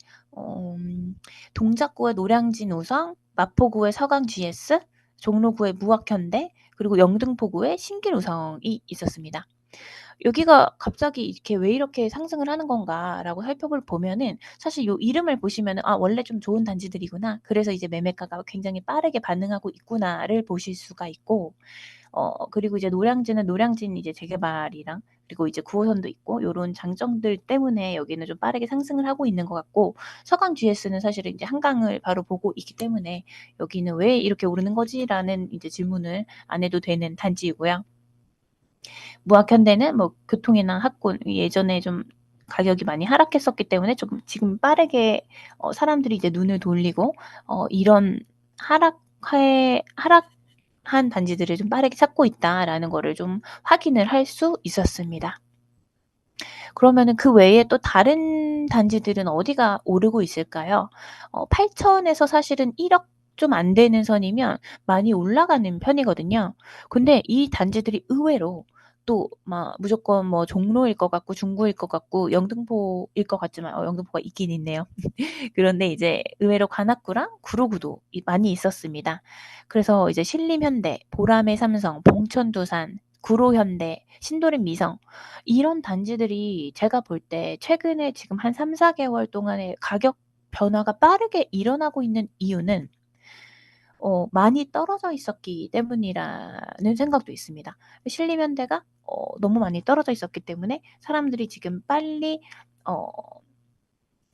동작구의 노량진 우성, 마포구의 서강 GS, 종로구의 무학현대, 그리고 영등포구의 신길 우성이 있었습니다. 여기가 갑자기 이렇게 왜 이렇게 상승을 하는 건가라고 살펴보면은 사실 요 이름을 보시면은 원래 좀 좋은 단지들이구나. 그래서 이제 매매가가 굉장히 빠르게 반응하고 있구나를 보실 수가 있고, 그리고 이제 노량진은 노량진 이제 재개발이랑 그리고 이제 9호선도 있고 요런 장점들 때문에 여기는 좀 빠르게 상승을 하고 있는 것 같고, 서강 GS는 사실은 이제 한강을 바로 보고 있기 때문에 여기는 '왜 이렇게 오르는 거지?'라는 이제 질문을 안 해도 되는 단지이고요. 무학현대는 뭐 교통이나 학군, 예전에 좀 가격이 많이 하락했었기 때문에 좀 지금 빠르게 사람들이 이제 눈을 돌리고 이런 하락한 단지들을 좀 빠르게 찾고 있다라는 거를 좀 확인을 할 수 있었습니다. 그러면은 그 외에 또 다른 단지들은 어디가 오르고 있을까요? 8천에서 사실은 1억 좀 안 되는 선이면 많이 올라가는 편이거든요. 근데 이 단지들이 의외로 또 막 무조건 뭐 종로일 것 같고 중구일 것 같고 영등포일 것 같지만 영등포가 있긴 있네요. 그런데 이제 의외로 관악구랑 구로구도 많이 있었습니다. 그래서 이제 신림현대, 보라매 삼성, 봉천두산, 구로현대, 신도림 미성, 이런 단지들이 제가 볼 때 최근에 지금 한 3-4개월 동안에 가격 변화가 빠르게 일어나고 있는 이유는 많이 떨어져 있었기 때문이라는 생각도 있습니다. 신림현대가 너무 많이 떨어져 있었기 때문에 사람들이 지금 빨리 어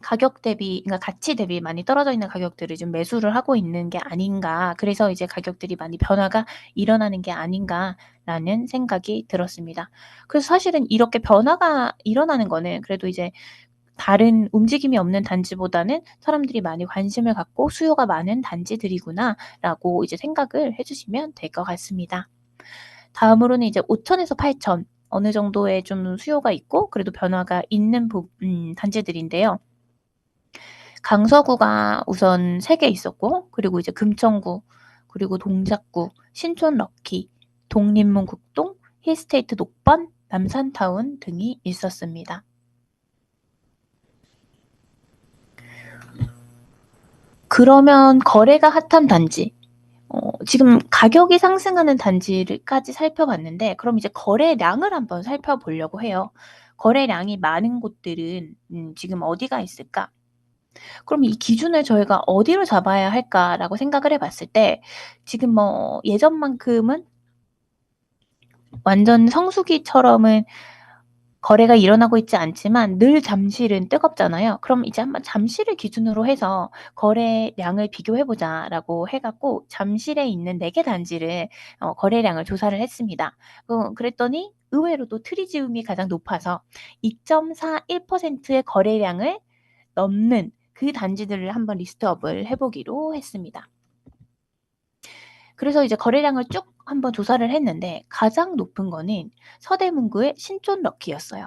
가격 대비, 그러니까 가치 대비 많이 떨어져 있는 가격들을 좀 매수를 하고 있는 게 아닌가. 그래서 이제 가격들이 많이 변화가 일어나는 게 아닌가라는 생각이 들었습니다. 그래서 사실은 이렇게 변화가 일어나는 거는 그래도 이제 다른 움직임이 없는 단지보다는 사람들이 많이 관심을 갖고 수요가 많은 단지들이구나라고 이제 생각을 해주시면 될 것 같습니다. 다음으로는 이제 5천에서 8천 어느 정도의 좀 수요가 있고 그래도 변화가 있는 단지들인데요. 강서구가 우선 3개 있었고, 그리고 이제 금천구, 그리고 동작구, 신촌 럭키, 독립문 국동, 힐스테이트 녹번, 남산타운 등이 있었습니다. 그러면 거래가 핫한 단지, 지금 가격이 상승하는 단지를까지 살펴봤는데, 그럼 이제 거래량을 한번 살펴보려고 해요. 거래량이 많은 곳들은 지금 어디가 있을까? 그럼 이 기준을 저희가 어디로 잡아야 할까라고 생각을 해봤을 때 지금 뭐 예전만큼은 완전 성수기처럼은 거래가 일어나고 있지 않지만 늘 잠실은 뜨겁잖아요. 그럼 이제 한번 잠실을 기준으로 해서 거래량을 비교해보자라고 해갖고 잠실에 있는 4개 단지를 거래량을 조사를 했습니다. 그랬더니 의외로도 트리지움이 가장 높아서 2.41%의 거래량을 넘는 그 단지들을 한번 리스트업을 해보기로 했습니다. 그래서 이제 거래량을 쭉 한번 조사를 했는데 가장 높은 거는 서대문구의 신촌 럭키였어요.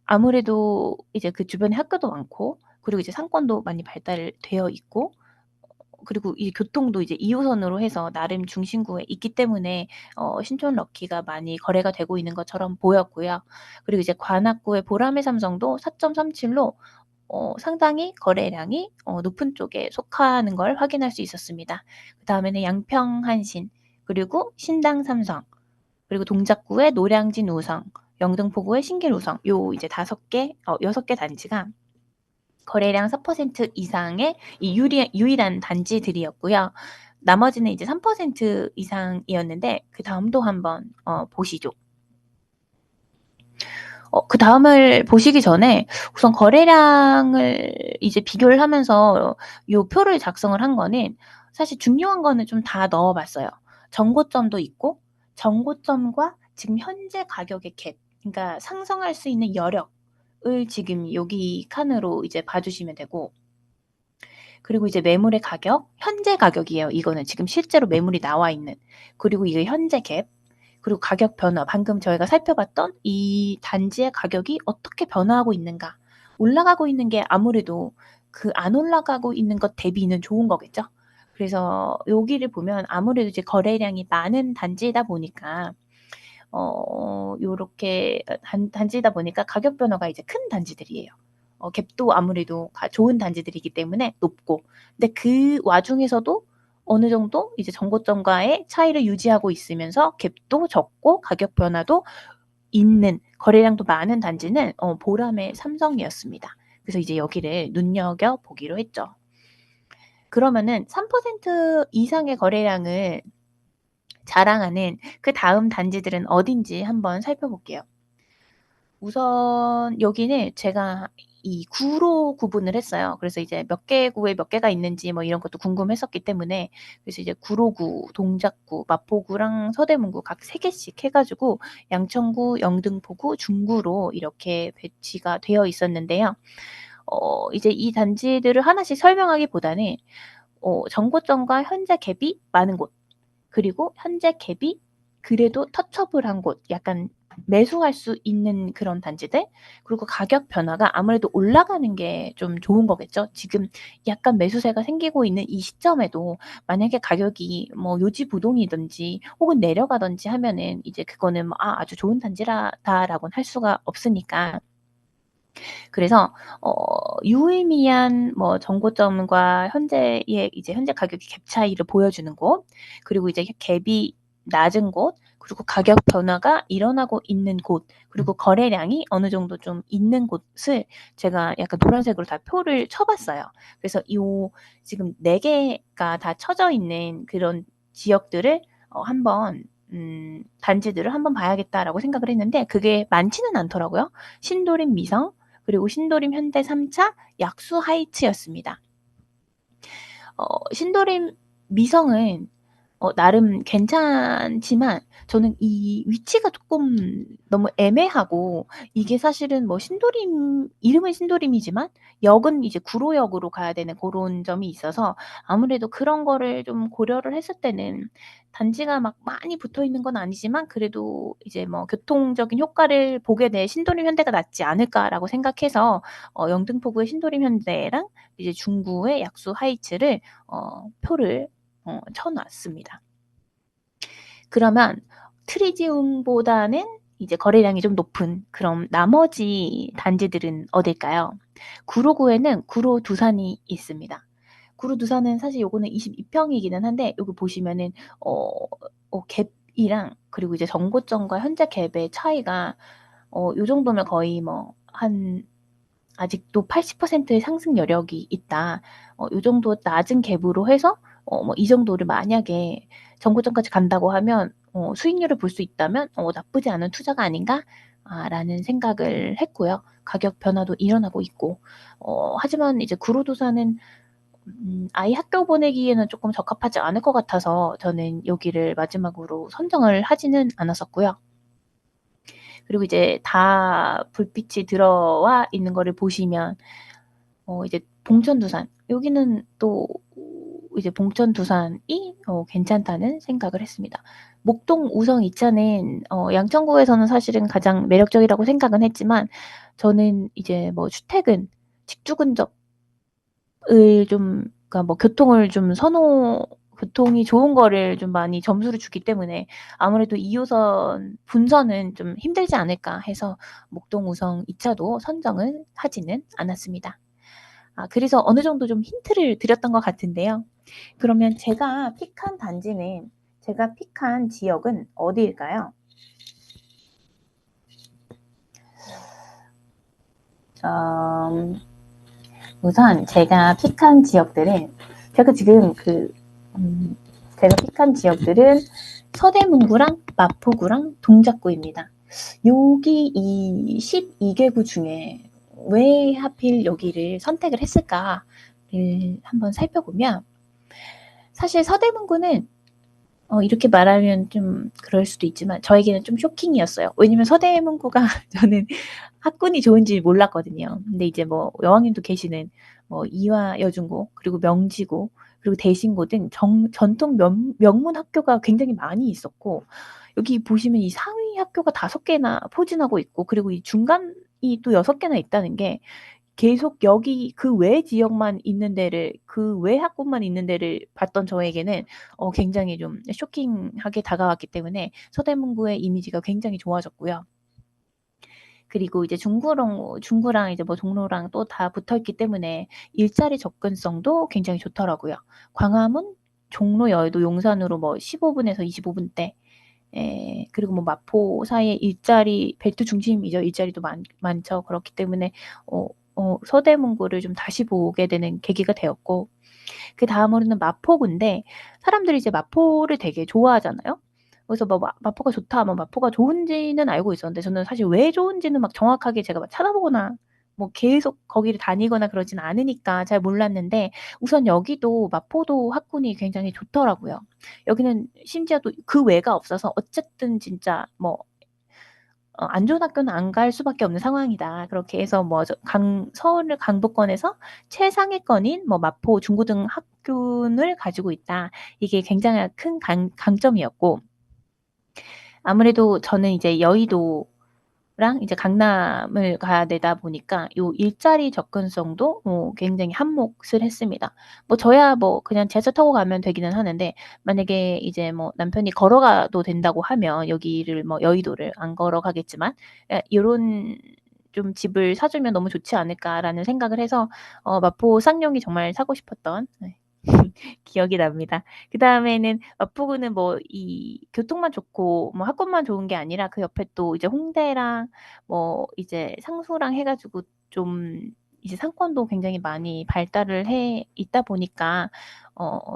아무래도 이제 그 주변에 학교도 많고 그리고 이제 상권도 많이 발달되어 있고 그리고 이 교통도 이제 2호선으로 해서 나름 중심구에 있기 때문에 신촌 럭키가 많이 거래가 되고 있는 것처럼 보였고요. 그리고 이제 관악구의 보라매 삼성도 4.37로 상당히 거래량이 높은 쪽에 속하는 걸 확인할 수 있었습니다. 그다음에는 양평 한신, 그리고 신당 삼성, 그리고 동작구의 노량진 우성, 영등포구의 신길 우성, 요 이제 6개 단지가 거래량 4% 이상의 유일한 단지들이었고요. 나머지는 이제 3% 이상이었는데 그 다음도 한번 보시죠. 그 다음을 보시기 전에 우선 거래량을 이제 비교를 하면서 요 표를 작성을 한 거는 사실 중요한 거는 좀 다 넣어봤어요. 정고점도 있고 정고점과 지금 현재 가격의 갭, 그러니까 상승할 수 있는 여력을 지금 여기 칸으로 이제 봐주시면 되고, 그리고 이제 매물의 가격, 현재 가격이에요. 이거는 지금 실제로 매물이 나와 있는. 그리고 이게 현재 갭, 그리고 가격 변화, 방금 저희가 살펴봤던 이 단지의 가격이 어떻게 변화하고 있는가. 올라가고 있는 게 아무래도 그 안 올라가고 있는 것 대비는 좋은 거겠죠. 그래서 여기를 보면 아무래도 이제 거래량이 많은 단지이다 보니까 요렇게 단지이다 보니까 가격 변화가 이제 큰 단지들이에요. 갭도 아무래도 좋은 단지들이기 때문에 높고, 근데 그 와중에서도 어느 정도 이제 정고점과의 차이를 유지하고 있으면서 갭도 적고 가격 변화도 있는, 거래량도 많은 단지는 보람의 삼성이었습니다. 그래서 이제 여기를 눈여겨 보기로 했죠. 그러면은 3% 이상의 거래량을 자랑하는 그 다음 단지들은 어딘지 한번 살펴볼게요. 우선 여기는 제가 이 구로 구분을 했어요. 그래서 이제 몇 개 구에 몇 개가 있는지 뭐 이런 것도 궁금했었기 때문에, 그래서 이제 구로구, 동작구, 마포구랑 서대문구 각 3개씩 해가지고 양천구, 영등포구, 중구로 이렇게 배치가 되어 있었는데요. 이제 이 단지들을 하나씩 설명하기보다는 정고점과 현재 갭이 많은 곳, 그리고 현재 갭이 그래도 터치업을 곳, 약간 매수할 수 있는 그런 단지들, 그리고 가격 변화가 아무래도 올라가는 게 좀 좋은 거겠죠. 지금 약간 매수세가 생기고 있는 이 시점에도 만약에 가격이 뭐 요지부동이든지 혹은 내려가든지 하면은 이제 그거는 아주 좋은 단지라다라고는 할 수가 없으니까. 그래서 유의미한 뭐 정고점과 현재의 이제 현재 가격의 갭 차이를 보여주는 곳, 그리고 이제 갭이 낮은 곳, 그리고 가격 변화가 일어나고 있는 곳, 그리고 거래량이 어느 정도 좀 있는 곳을 제가 약간 노란색으로 다 표를 쳐봤어요. 그래서 요 지금 4개가 다 쳐져 있는 그런 지역들을 한번 단지들을 한번 봐야겠다라고 생각을 했는데 그게 많지는 않더라고요. 신도림 미성, 그리고 신도림 현대 3차, 약수 하이츠였습니다. 신도림 미성은 나름 괜찮지만 저는 이 위치가 조금 너무 애매하고, 이게 사실은 뭐 신도림, 이름은 신도림이지만 역은 이제 구로역으로 가야 되는 그런 점이 있어서 아무래도 그런 거를 좀 고려를 했을 때는 단지가 막 많이 붙어 있는 건 아니지만 그래도 이제 뭐 교통적인 효과를 보게 될 신도림 현대가 낫지 않을까라고 생각해서 영등포구의 신도림 현대랑 이제 중구의 약수 하이츠를 표를 쳐놨습니다. 그러면 트리지움보다는 이제 거래량이 좀 높은 그럼 나머지 단지들은 어딜까요? 구로구에는 구로 두산이 있습니다. 구로 두산은 사실 요거는 22평이기는 한데 여기 보시면은 갭이랑 그리고 이제 정고점과 현재 갭의 차이가 요 정도면 거의 뭐 한 아직도 80%의 상승 여력이 있다. 요 정도 낮은 갭으로 해서 뭐 이 정도를 만약에 정고점까지 간다고 하면 수익률을 볼 수 있다면 나쁘지 않은 투자가 아닌가? 라는 생각을 했고요. 가격 변화도 일어나고 있고. 하지만 이제 구로도사는 아이 학교 보내기에는 조금 적합하지 않을 것 같아서 저는 여기를 마지막으로 선정을 하지는 않았었고요. 그리고 이제 다 불빛이 들어와 있는 거를 보시면 이제 봉천두산, 여기는 또 이제 봉천두산이 괜찮다는 생각을 했습니다. 목동 우성 2차는 양천구에서는 사실은 가장 매력적이라고 생각은 했지만 저는 이제 뭐 주택은 직주 근접을 좀, 그러니까 뭐 교통을 좀 교통이 좋은 거를 좀 많이 점수를 주기 때문에 아무래도 2호선 분선은 좀 힘들지 않을까 해서 목동 우성 2차도 선정을 하지는 않았습니다. 그래서 어느 정도 좀 힌트를 드렸던 것 같은데요. 그러면 제가 픽한 지역은 어디일까요? 우선 제가 픽한 지역들은 서대문구랑 마포구랑 동작구입니다. 여기 이 12개구 중에 왜 하필 여기를 선택을 했을까를 한번 살펴보면 사실 서대문구는 이렇게 말하면 좀 그럴 수도 있지만 저에게는 좀 쇼킹이었어요. 왜냐면 서대문구가 저는 학군이 좋은지 몰랐거든요. 근데 이제 뭐 여왕님도 계시는 뭐 이화여중고 그리고 명지고 그리고 대신고 등 전통 명문 학교가 굉장히 많이 있었고 여기 보시면 이 상위 학교가 5개나 포진하고 있고 그리고 이 중간이 또 6개나 있다는 게 계속 여기 그 외 지역만 있는 데를 그 외 학군만 있는 데를 봤던 저에게는 굉장히 좀 쇼킹하게 다가왔기 때문에 서대문구의 이미지가 굉장히 좋아졌고요. 그리고 이제 중구랑 이제 뭐 종로랑 또 다 붙어있기 때문에 일자리 접근성도 굉장히 좋더라고요. 광화문, 종로, 여의도, 용산으로 뭐 15분에서 25분대 그리고 뭐 마포 사이에 일자리 벨트 중심이죠. 일자리도 많죠. 그렇기 때문에 서대문구를 좀 다시 보게 되는 계기가 되었고 그다음으로는 마포구인데 사람들이 이제 마포를 되게 좋아하잖아요. 그래서 뭐 마포가 좋다, 뭐 마포가 좋은지는 알고 있었는데 저는 사실 왜 좋은지는 막 정확하게 제가 막 찾아보거나 뭐 계속 거기를 다니거나 그러진 않으니까 잘 몰랐는데 우선 여기도 마포도 학군이 굉장히 좋더라고요. 여기는 심지어 또 그 외가 없어서 어쨌든 진짜 뭐 안 좋은 학교는 안 갈 수밖에 없는 상황이다. 그렇게 해서 뭐 서울 강북권에서 최상위권인 뭐 마포, 중구 등 학군을 가지고 있다. 이게 굉장히 큰 강점이었고 아무래도 저는 이제 여의도랑 이제 강남을 가야 되다 보니까 요 일자리 접근성도 굉장히 한몫을 했습니다. 뭐 저야 뭐 그냥 지하철 타고 가면 되기는 하는데 만약에 이제 뭐 남편이 걸어가도 된다고 하면 여기를 뭐 여의도를 안 걸어가겠지만 요런 좀 집을 사주면 너무 좋지 않을까라는 생각을 해서 마포 쌍용이 정말 사고 싶었던 기억이 납니다. 그다음에는 마포구는 뭐 이 교통만 좋고 뭐 학군만 좋은 게 아니라 그 옆에 또 이제 홍대랑 뭐 이제 상수랑 해 가지고 좀 이제 상권도 굉장히 많이 발달을 해 있다 보니까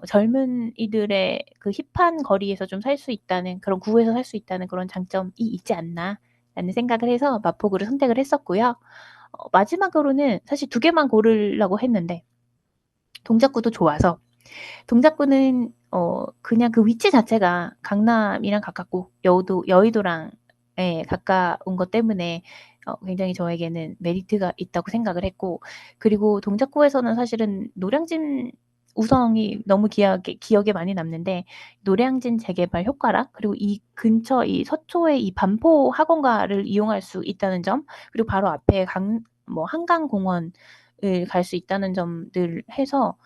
젊은이들의 그 힙한 거리에서 좀 살 수 있다는 그런 구에서 살 수 있다는 그런 장점이 있지 않나라는 생각을 해서 마포구를 선택을 했었고요. 마지막으로는 사실 2개만 고르려고 했는데 동작구도 좋아서 동작구는 그냥 그 위치 자체가 강남이랑 가깝고 여의도랑 가까운 것 때문에 굉장히 저에게는 메리트가 있다고 생각을 했고 그리고 동작구에서는 사실은 노량진 우성이 너무 기억에 많이 남는데 노량진 재개발 효과랑 그리고 이 근처 이 서초의 이 반포 학원가를 이용할 수 있다는 점 그리고 바로 앞에 한강공원을 갈 수 있다는 점들 해서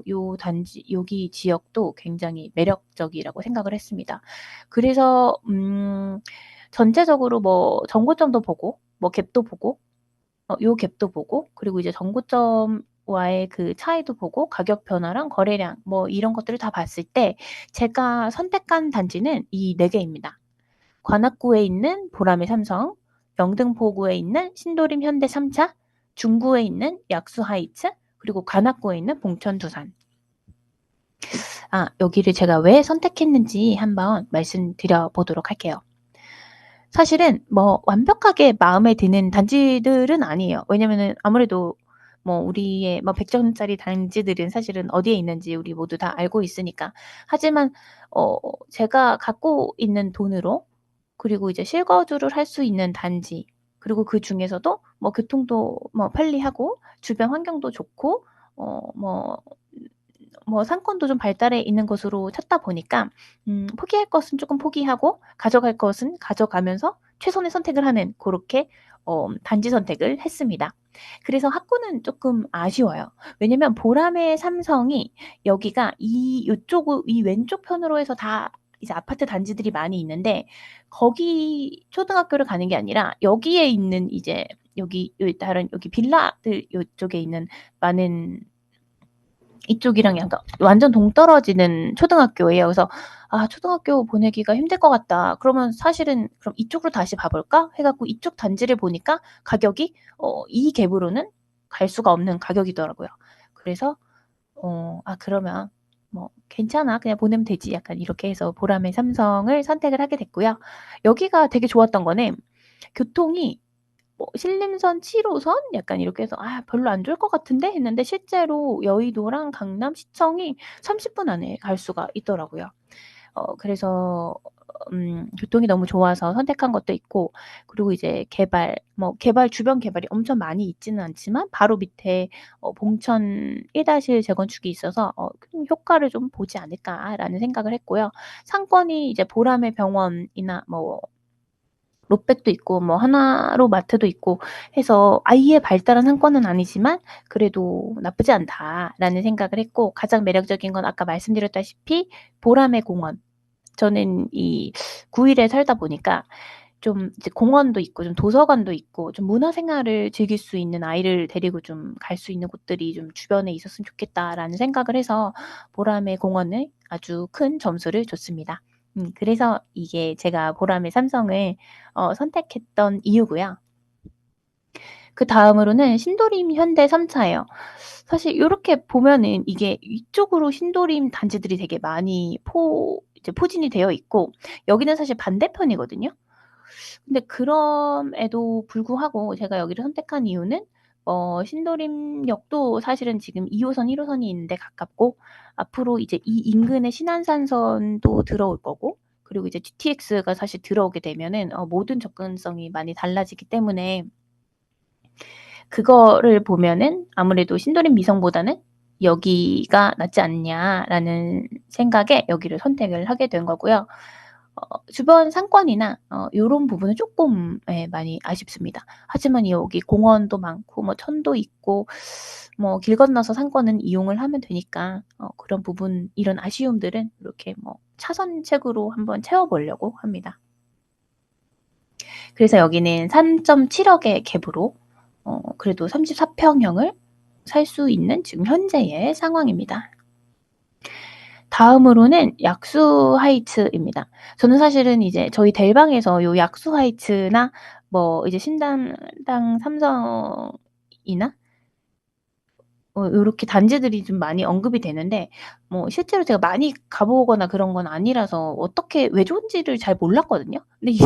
요 단지 여기 지역도 굉장히 매력적이라고 생각을 했습니다. 그래서 전체적으로 뭐 정고점도 보고 뭐 갭도 보고 요 갭도 보고 그리고 이제 정고점와의 그 차이도 보고 가격 변화랑 거래량 뭐 이런 것들을 다 봤을 때 제가 선택한 단지는 이 4개입니다. 관악구에 있는 보라매 삼성, 영등포구에 있는 신도림 현대 3차, 중구에 있는 약수 하이츠, 그리고 관악구에 있는 봉천 두산. 여기를 제가 왜 선택했는지 한번 말씀드려 보도록 할게요. 사실은 뭐 완벽하게 마음에 드는 단지들은 아니에요. 왜냐면은 아무래도 뭐 우리의 뭐 100점짜리 단지들은 사실은 어디에 있는지 우리 모두 다 알고 있으니까. 하지만 제가 갖고 있는 돈으로 그리고 이제 실거주를 할 수 있는 단지 그리고 그중에서도 뭐 교통도 뭐 편리하고 주변 환경도 좋고 뭐 상권도 좀 발달해 있는 곳으로 찾다 보니까 포기할 것은 쪼끔 포기하고 가져갈 것은 가져가면서 최선의 선택을 하는 고렇게 단지 선택을 했습니다. 그래서 학구는 쪼끔 아쉬워요. 왜냐면 보라매 삼성이 여기가 이 왼쪽 편으로 해서 다 이제 아파트 단지들이 많이 있는데 거기 초등학교를 가는 게 아니라 여기에 있는 이제 여기 빌라들 요쪽에 있는 많은 이쪽이랑 약간 완전 동떨어지는 초등학교예요. 그래서 '초등학교 보내기가 힘들 것 같다.' 그러면 사실은 '그럼 이쪽으로 다시 봐 볼까?' 해 갖고 이쪽 단지를 보니까 가격이 이 갭으로는 갈 수가 없는 가격이더라고요. 그래서 그러면 뭐 '괜찮아. 그냥 보내면 되지.' 약간 이렇게 해서 보라매 삼성을 선택을 하게 됐고요. 여기가 되게 좋았던 거는 교통이 뭐 신림선 7호선 약간 이렇게 해서 '아 별로 안 좋을 것 같은데?' 했는데 실제로 여의도랑 강남 시청이 30분 안에 갈 수가 있더라고요. 그래서 교통이 너무 좋아서 선택한 것도 있고, 그리고 이제 주변 개발이 엄청 많이 있지는 않지만 바로 밑에 봉천 1-1 재건축이 있어서 '좀 효과를 좀 보지 않을까.'라는 생각을 했고요. 상권이 이제 보라매 병원이나 뭐 롯백도 있고 뭐 하나로마트도 있고 해서 아예 발달한 상권은 아니지만 그래도 '나쁘지 않다.'라는 생각을 했고, 가장 매력적인 건 아까 말씀드렸다시피 보라매 공원. 저는 이 구일에 살다 보니까 좀 이제 공원도 있고 좀 도서관도 있고 좀 문화 생활을 즐길 수 있는, 아이를 데리고 좀 갈 수 있는 곳들이 좀 주변에 있었으면 좋겠다라는 생각을 해서 보라매 공원을 아주 큰 점수를 줬습니다. 그래서 이게 제가 보라매 삼성을 선택했던 이유고요. 그다음으로는 신도림 현대 3 차예요. 사실 요렇게 보면은 이게 이쪽으로 신도림 단지들이 되게 많이 이제 포진이 되어 있고, 여기는 사실 반대편이거든요. 근데 그럼에도 불구하고 제가 여기를 선택한 이유는 신도림역도 사실은 지금 2 호선, 1 호선이 있는데 가깝고, 앞으로 이제 이 인근에 신안산선도 들어올 거고, 그리고 이제 GTX가 사실 들어오게 되면은 모든 접근성이 많이 달라지기 때문에 그거를 보면은 아무래도 신도림 미성보다는 '여기가 낫지 않냐.'라는 생각에 여기를 선택을 하게 된 거고요. 주변 상권이나 요런 부분은 쪼끔 많이 아쉽습니다. 하지만 여기 공원도 많고 뭐 천도 있고 뭐 길 건너서 상권은 이용을 하면 되니까 그런 부분, 이런 아쉬움들은 이렇게 뭐 차선책으로 한번 채워 보려고 합니다. 그래서 여기는 3.7억의 갭으로 그래도 34평형을 살 수 있는 지금 현재의 상황입니다. 다음으로는 약수 하이츠입니다. 저는 사실은 이제 저희 델방에서 요 약수 하이츠나 뭐 이제 신당당 삼성이나 요렇게 단지들이 좀 많이 언급이 되는데, 뭐 실제로 제가 많이 가 보거나 그런 건 아니라서 어떻게 왜 좋은지를 잘 몰랐거든요. 근데 이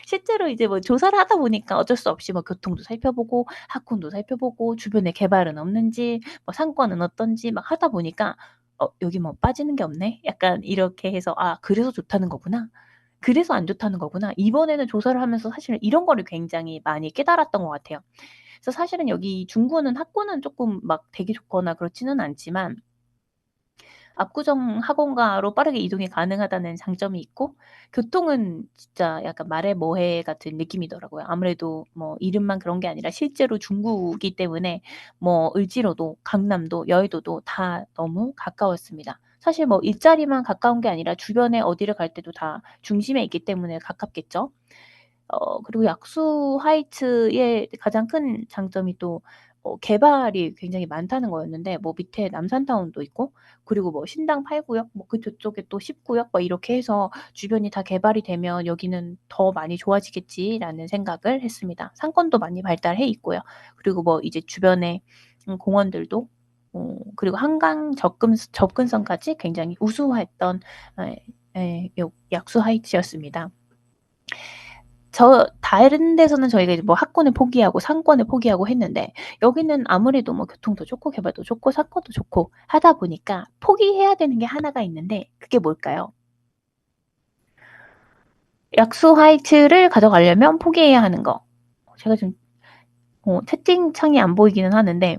실제로 이제 뭐 조사를 하다 보니까 어쩔 수 없이 뭐 교통도 살펴보고 학군도 살펴보고 주변에 개발은 없는지 뭐 상권은 어떤지 막 하다 보니까 '여기 뭐 빠지는 게 없네.' 약간 이렇게 해서 '아 그래서 좋다는 거구나. 그래서 안 좋다는 거구나.' 이번에는 조사를 하면서 사실 이런 거를 굉장히 많이 깨달았던 것 같아요. 그래서 사실은 여기 중구는 학군은 쪼끔 막 되게 좋거나 그렇지는 않지만 압구정 학원가로 빠르게 이동이 가능하다는 장점이 있고, 교통은 진짜 약간 말해 뭐해 같은 느낌이더라고요. 아무래도 뭐 이름만 그런 게 아니라 실제로 중구이기 때문에 뭐 을지로도 강남도 여의도도 다 너무 가까웠습니다. 사실 뭐 일자리만 가까운 게 아니라 주변에 어디를 갈 때도 다 중심에 있기 때문에 가깝겠죠. 그리고 약수 하이츠의 가장 큰 장점이 또 개발이 굉장히 많다는 거였는데, 뭐 밑에 남산타운도 있고 그리고 뭐 신당 8 구역 뭐 그 저쪽에 또 10 구역 뭐 이렇게 해서 주변이 다 개발이 되면 '여기는 더 많이 좋아지겠지.'라는 생각을 했습니다. 상권도 많이 발달해 있고요. 그리고 뭐 이제 주변에 공원들도 그리고 한강 접근성까지 굉장히 우수했던 요 약수 하이츠였습니다. 다른 데서는 저희가 이제 뭐 학군을 포기하고 상권을 포기하고 했는데, 여기는 아무래도 뭐 교통도 좋고 개발도 좋고 상권도 좋고 하다 보니까 포기해야 되는 게 하나가 있는데, 그게 뭘까요? 약수 하이츠를 가져가려면 포기해야 하는 거. 제가 지금 채팅창이 안 보이기는 하는데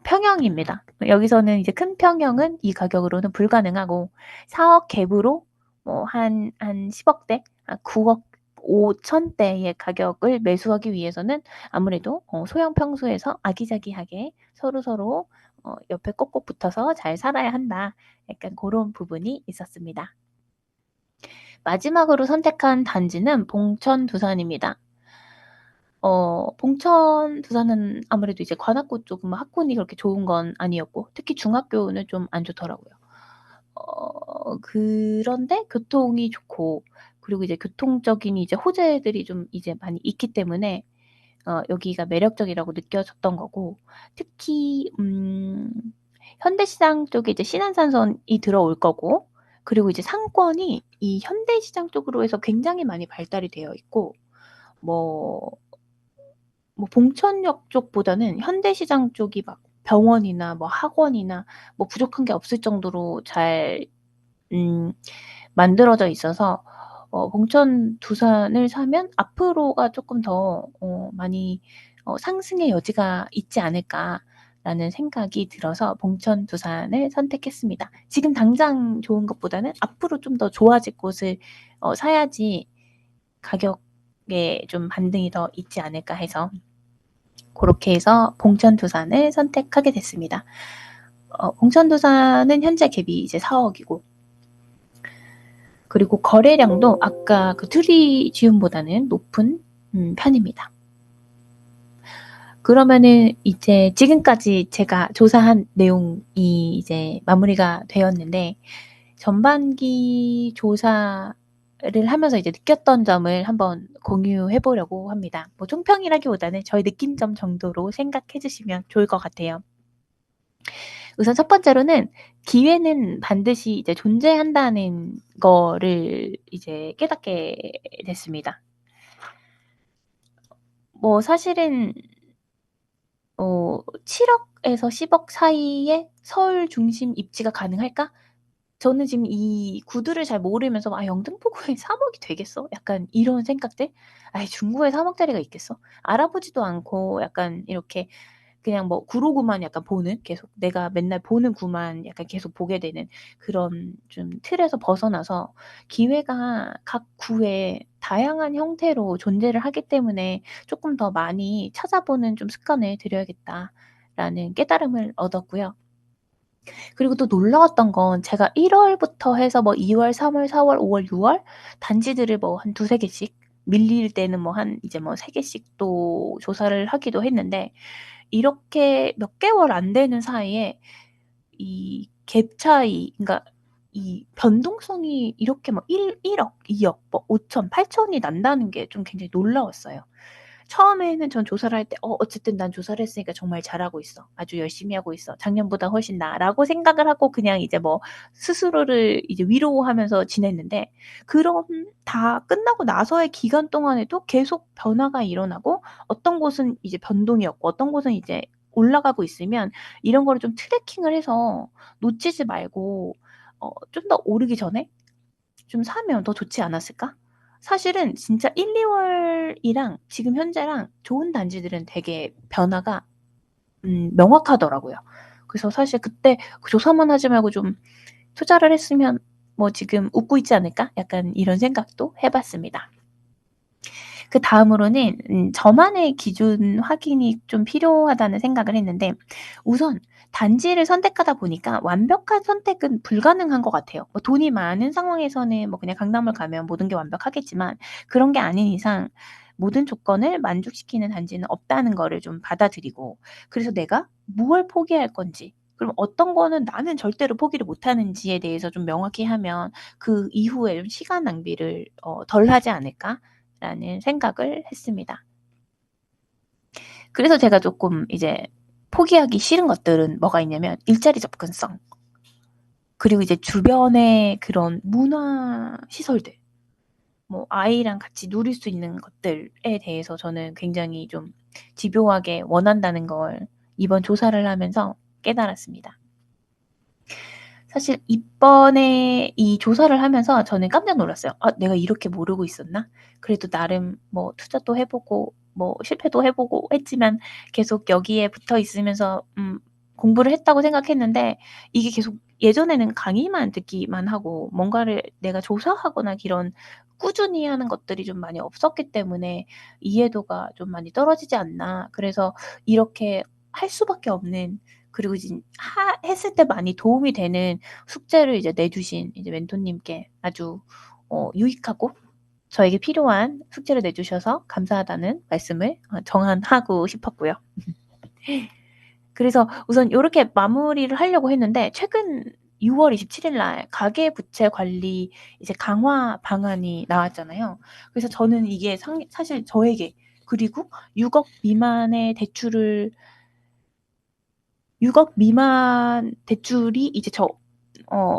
평형입니다. 여기서는 이제 큰 평형은 이 가격으로는 불가능하고 4억 갭으로 뭐 한 10억 대, 9억 5천 대의 가격을 매수하기 위해서는 아무래도 소형 평수에서 아기자기하게 서로서로 옆에 꼭꼭 붙어서 잘 살아야 한다. 약간 고런 부분이 있었습니다. 마지막으로 선택한 단지는 봉천 두산입니다. 봉천 두산은 아무래도 이제 관악구 쪽은 뭐 학군이 그렇게 좋은 건 아니었고 특히 중학교는 좀 안 좋더라고요. 그런데 교통이 좋고, 그리고 이제 교통적인 이제 호재들이 좀 이제 많이 있기 때문에 여기가 매력적이라고 느껴졌던 거고, 특히 현대시장 쪽에 이제 신안산선이 들어올 거고, 그리고 이제 상권이 이 현대시장 쪽으로 해서 굉장히 많이 발달이 되어 있고 뭐 봉천역 쪽보다는 현대시장 쪽이 막 병원이나 뭐 학원이나 뭐 부족한 게 없을 정도로 잘 만들어져 있어서 봉천 두산을 사면 앞으로가 조금 더 많이 상승의 여지가 있지 않을까라는 생각이 들어서 봉천 두산을 선택했습니다. 지금 당장 좋은 것보다는 앞으로 좀 더 좋아질 곳을 사야지 가격에 좀 반등이 더 있지 않을까 해서 그렇게 해서 봉천 두산을 선택하게 됐습니다. 봉천 두산은 현재 갭이 이제 4억이고 그리고 거래량도 아까 그 트리지움보다는 높은 편입니다. 그러면은 이제 지금까지 제가 조사한 내용이 이제 마무리가 되었는데 전반기 조사를 하면서 이제 느꼈던 점을 한번 공유해 보려고 합니다. 뭐 총평이라기보다는 저의 느낀 점 정도로 생각해 주시면 좋을 것 같아요. 우선 첫 번째로는 기회는 반드시 이제 존재한다는 거를 이제 깨닫게 됐습니다. 뭐 사실은 7억에서 10억 사이에 서울 중심 입지가 가능할까? 저는 지금 이 구두를 잘 모르면서 '아 영등포구에 3억이 되겠어?' 약간 이런 생각들? '아이 중구에 3억짜리가 있겠어?' 알아보지도 않고 약간 이렇게 그냥 뭐 구로구만 약간 보는 계속 내가 맨날 보는 구만 약간 계속 보게 되는 그런 좀 틀에서 벗어나서 기회가 각 구에 다양한 형태로 존재를 하기 때문에 '쪼끔 더 많이 찾아보는 좀 습관을 들여야겠다.'라는 깨달음을 얻었고요. 그리고 또 놀라웠던 건 제가 1 월부터 해서 뭐 2 월, 3 월, 4 월, 5 월, 6월 단지들을 뭐 한 2-3 개씩 밀릴 때는 뭐 한 이제 뭐 3 개씩 또 조사를 하기도 했는데 이렇게 몇 개월 안 되는 사이에 이 갭 차이 그러니까 이 변동성이 이렇게 막 1억, 2억, 뭐 5천, 8천이 난다는 게 좀 굉장히 놀라웠어요. 처음에는 전 조사를 할 때 어쨌든 난 조사를 했으니까 정말 잘하고 있어. 아주 열심히 하고 있어. 작년보다 훨씬 나아.'라고 생각을 하고 그냥 이제 뭐 스스로를 이제 위로하면서 지냈는데 그런 다 끝나고 나서의 기간 동안에도 계속 변화가 일어나고 어떤 곳은 이제 변동이 없고 어떤 곳은 이제 올라가고 있으면 이런 거를 좀 트래킹을 해서 놓치지 말고 좀 더 오르기 전에 좀 사면 더 좋지 않았을까? 사실은 진짜 1-2 월이랑 지금 현재랑 좋은 단지들은 되게 변화가 명확하더라고요. 그래서 사실 그때 그 '조사만 하지 말고 좀 투자를 했으면 뭐 지금 웃고 있지 않을까?' 약간 이런 생각도 해 봤습니다. 그다음으로는 저만의 기준 확인이 좀 필요하다는 생각을 했는데 우선 단지를 선택하다 보니까 완벽한 선택은 불가능한 것 같아요. 뭐 돈이 많은 상황에서는 뭐 그냥 강남을 가면 모든 게 완벽하겠지만 그런 게 아닌 이상 모든 조건을 만족시키는 단지는 없다는 거를 좀 받아들이고 그래서 내가 무엇을 포기할 건지 그럼 어떤 거는 나는 절대로 포기를 못 하는지에 대해서 좀 명확히 하면 그 이후에 좀 시간 낭비를 덜 하지 않을까라는 생각을 했습니다. 그래서 제가 쪼끔 이제 포기하기 싫은 것들은 뭐가 있냐면 일자리 접근성 그리고 이제 주변의 그런 문화 시설들 뭐 아이랑 같이 누릴 수 있는 것들에 대해서 저는 굉장히 좀 집요하게 원한다는 걸 이번 조사를 하면서 깨달았습니다. 사실 이번에 이 조사를 하면서 저는 깜짝 놀랐어요. '아 내가 이렇게 모르고 있었나?' 그래도 나름 뭐 투자도 해 보고 뭐 실패도 해 보고 했지만 계속 여기에 붙어 있으면서 공부를 했다고 생각했는데 이게 계속 예전에는 강의만 듣기만 하고 뭔가를 내가 조사하거나 이런 꾸준히 하는 것들이 좀 많이 없었기 때문에 '이해도가 좀 많이 떨어지지 않나.' 그래서 이렇게 할 수밖에 없는 그리고 진 하 했을 때 많이 도움이 되는 숙제를 이제 내주신 이제 멘토님께 아주 유익하고 저에게 필요한 숙제를 내주셔서 감사하다는 말씀을 전하고 싶었고요. 그래서 우선 요렇게 마무리를 하려고 했는데 최근 6월 27일 날 가계부채 관리 이제 강화 방안이 나왔잖아요. 그래서 저는 이게 사실 저에게 그리고 6억 미만의 대출을 6억 미만 대출이 이제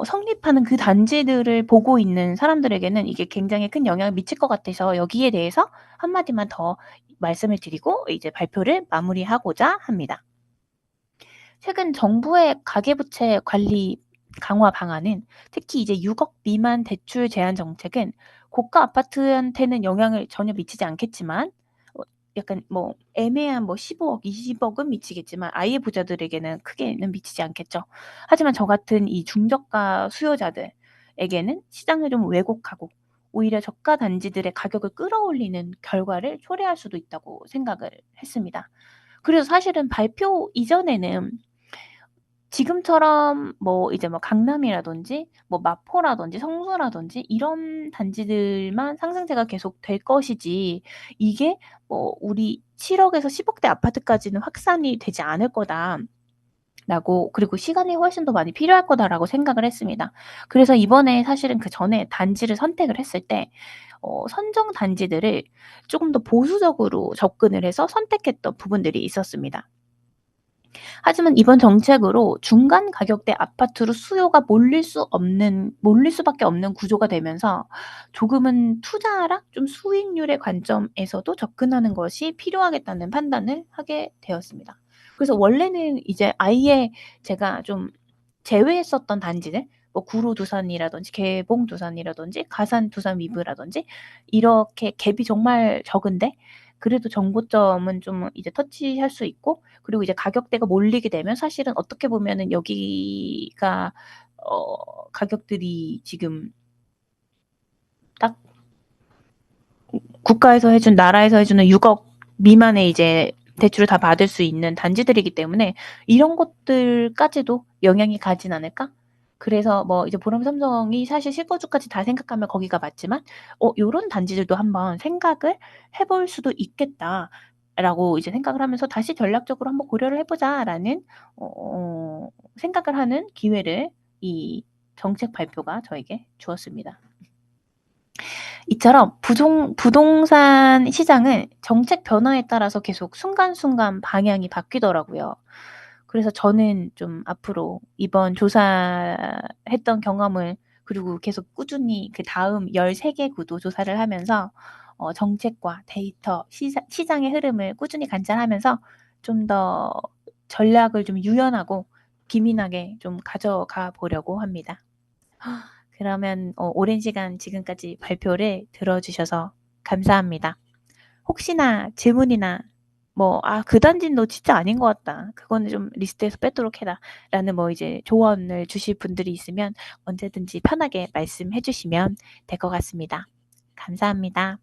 성립하는 그 단지들을 보고 있는 사람들에게는 이게 굉장히 큰 영향을 미칠 것 같아서 여기에 대해서 한마디만 더 말씀을 드리고 이제 발표를 마무리하고자 합니다. 최근 정부의 가계부채 관리 강화 방안은 특히 이제 6억 미만 대출 제한 정책은 고가 아파트한테는 영향을 전혀 미치지 않겠지만 약간 뭐 애매한 뭐 15억, 20억은 미치겠지만 아예 부자들에게는 크게는 미치지 않겠죠. 하지만 저 같은 이 중저가 수요자들에게는 시장을 좀 왜곡하고 오히려 저가 단지들의 가격을 끌어올리는 결과를 초래할 수도 있다고 생각을 했습니다. 그래서 사실은 발표 이전에는 지금처럼 뭐 이제 뭐 강남이라든지 뭐 마포라든지 성수라든지 이런 단지들만 상승세가 계속 될 것이지 이게 뭐 우리 7억에서 10억대 아파트까지는 확산이 되지 않을 거다라고 그리고 시간이 훨씬 더 많이 필요할 거다라고 생각을 했습니다. 그래서 이번에 사실은 그전에 단지를 선택을 했을 때 선정 단지들을 조금 더 보수적으로 접근을 해서 선택했던 부분들이 있었습니다. 하지만 이번 정책으로 중간 가격대 아파트로 수요가 몰릴 수밖에 없는 구조가 되면서 조금은 투자라 좀 수익률의 관점에서도 접근하는 것이 필요하겠다는 판단을 하게 되었습니다. 그래서 원래는 이제 아예 제가 좀 제외했었던 단지들, 뭐 구로 두산이라든지 개봉 두산이라든지 가산 두산 위브라든지 이렇게 갭이 정말 적은데 그래도 정보점은 좀 이제 터치할 수 있고 그리고 이제 가격대가 몰리게 되면 사실은 어떻게 보면은 여기가 가격들이 지금 딱 국가에서 해준 나라에서 해주는 6억 미만의 이제 대출을 다 받을 수 있는 단지들이기 때문에 이런 것들까지도 영향이 가진 않을까? 그래서 뭐 이제 보람 삼성이 사실 실거주까지 다 생각하면 거기가 맞지만 요런 단지들도 한번 생각을 해볼 수도 있겠다라고 이제 생각을 하면서 다시 전략적으로 한번 고려를 해보자라는 생각을 하는 기회를 이 정책 발표가 저에게 주었습니다. 이처럼 부동산 시장은 정책 변화에 따라서 계속 순간순간 방향이 바뀌더라고요. 그래서 저는 좀 앞으로 이번 조사했던 경험을 그리고 계속 꾸준히 그다음 13개 구도 조사를 하면서 정책과 데이터, 시장의 흐름을 꾸준히 관찰하면서 좀 더 전략을 좀 유연하고 기민하게 좀 가져가 보려고 합니다. 그러면 오랜 시간 지금까지 발표를 들어주셔서 감사합니다. 혹시나 질문이나 뭐, 그 단지는 너 진짜 아닌 것 같다. 그거는 좀 리스트에서 빼도록 해라. 라는 뭐 이제 조언을 주실 분들이 있으면 언제든지 편하게 말씀해 주시면 될 것 같습니다. 감사합니다.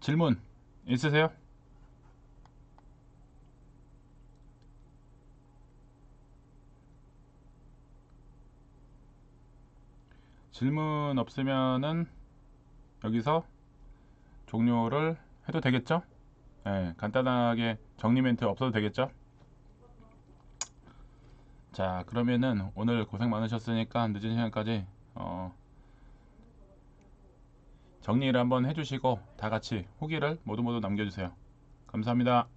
질문 있으세요? 질문 없으면은 여기서 종료를 해도 되겠죠? 네, 간단하게 정리 멘트 없어도 되겠죠? 자, 그러면은 오늘 고생 많으셨으니까 늦은 시간까지 정리를 한번 해주시고 다 같이 후기를 모두 남겨주세요. 감사합니다.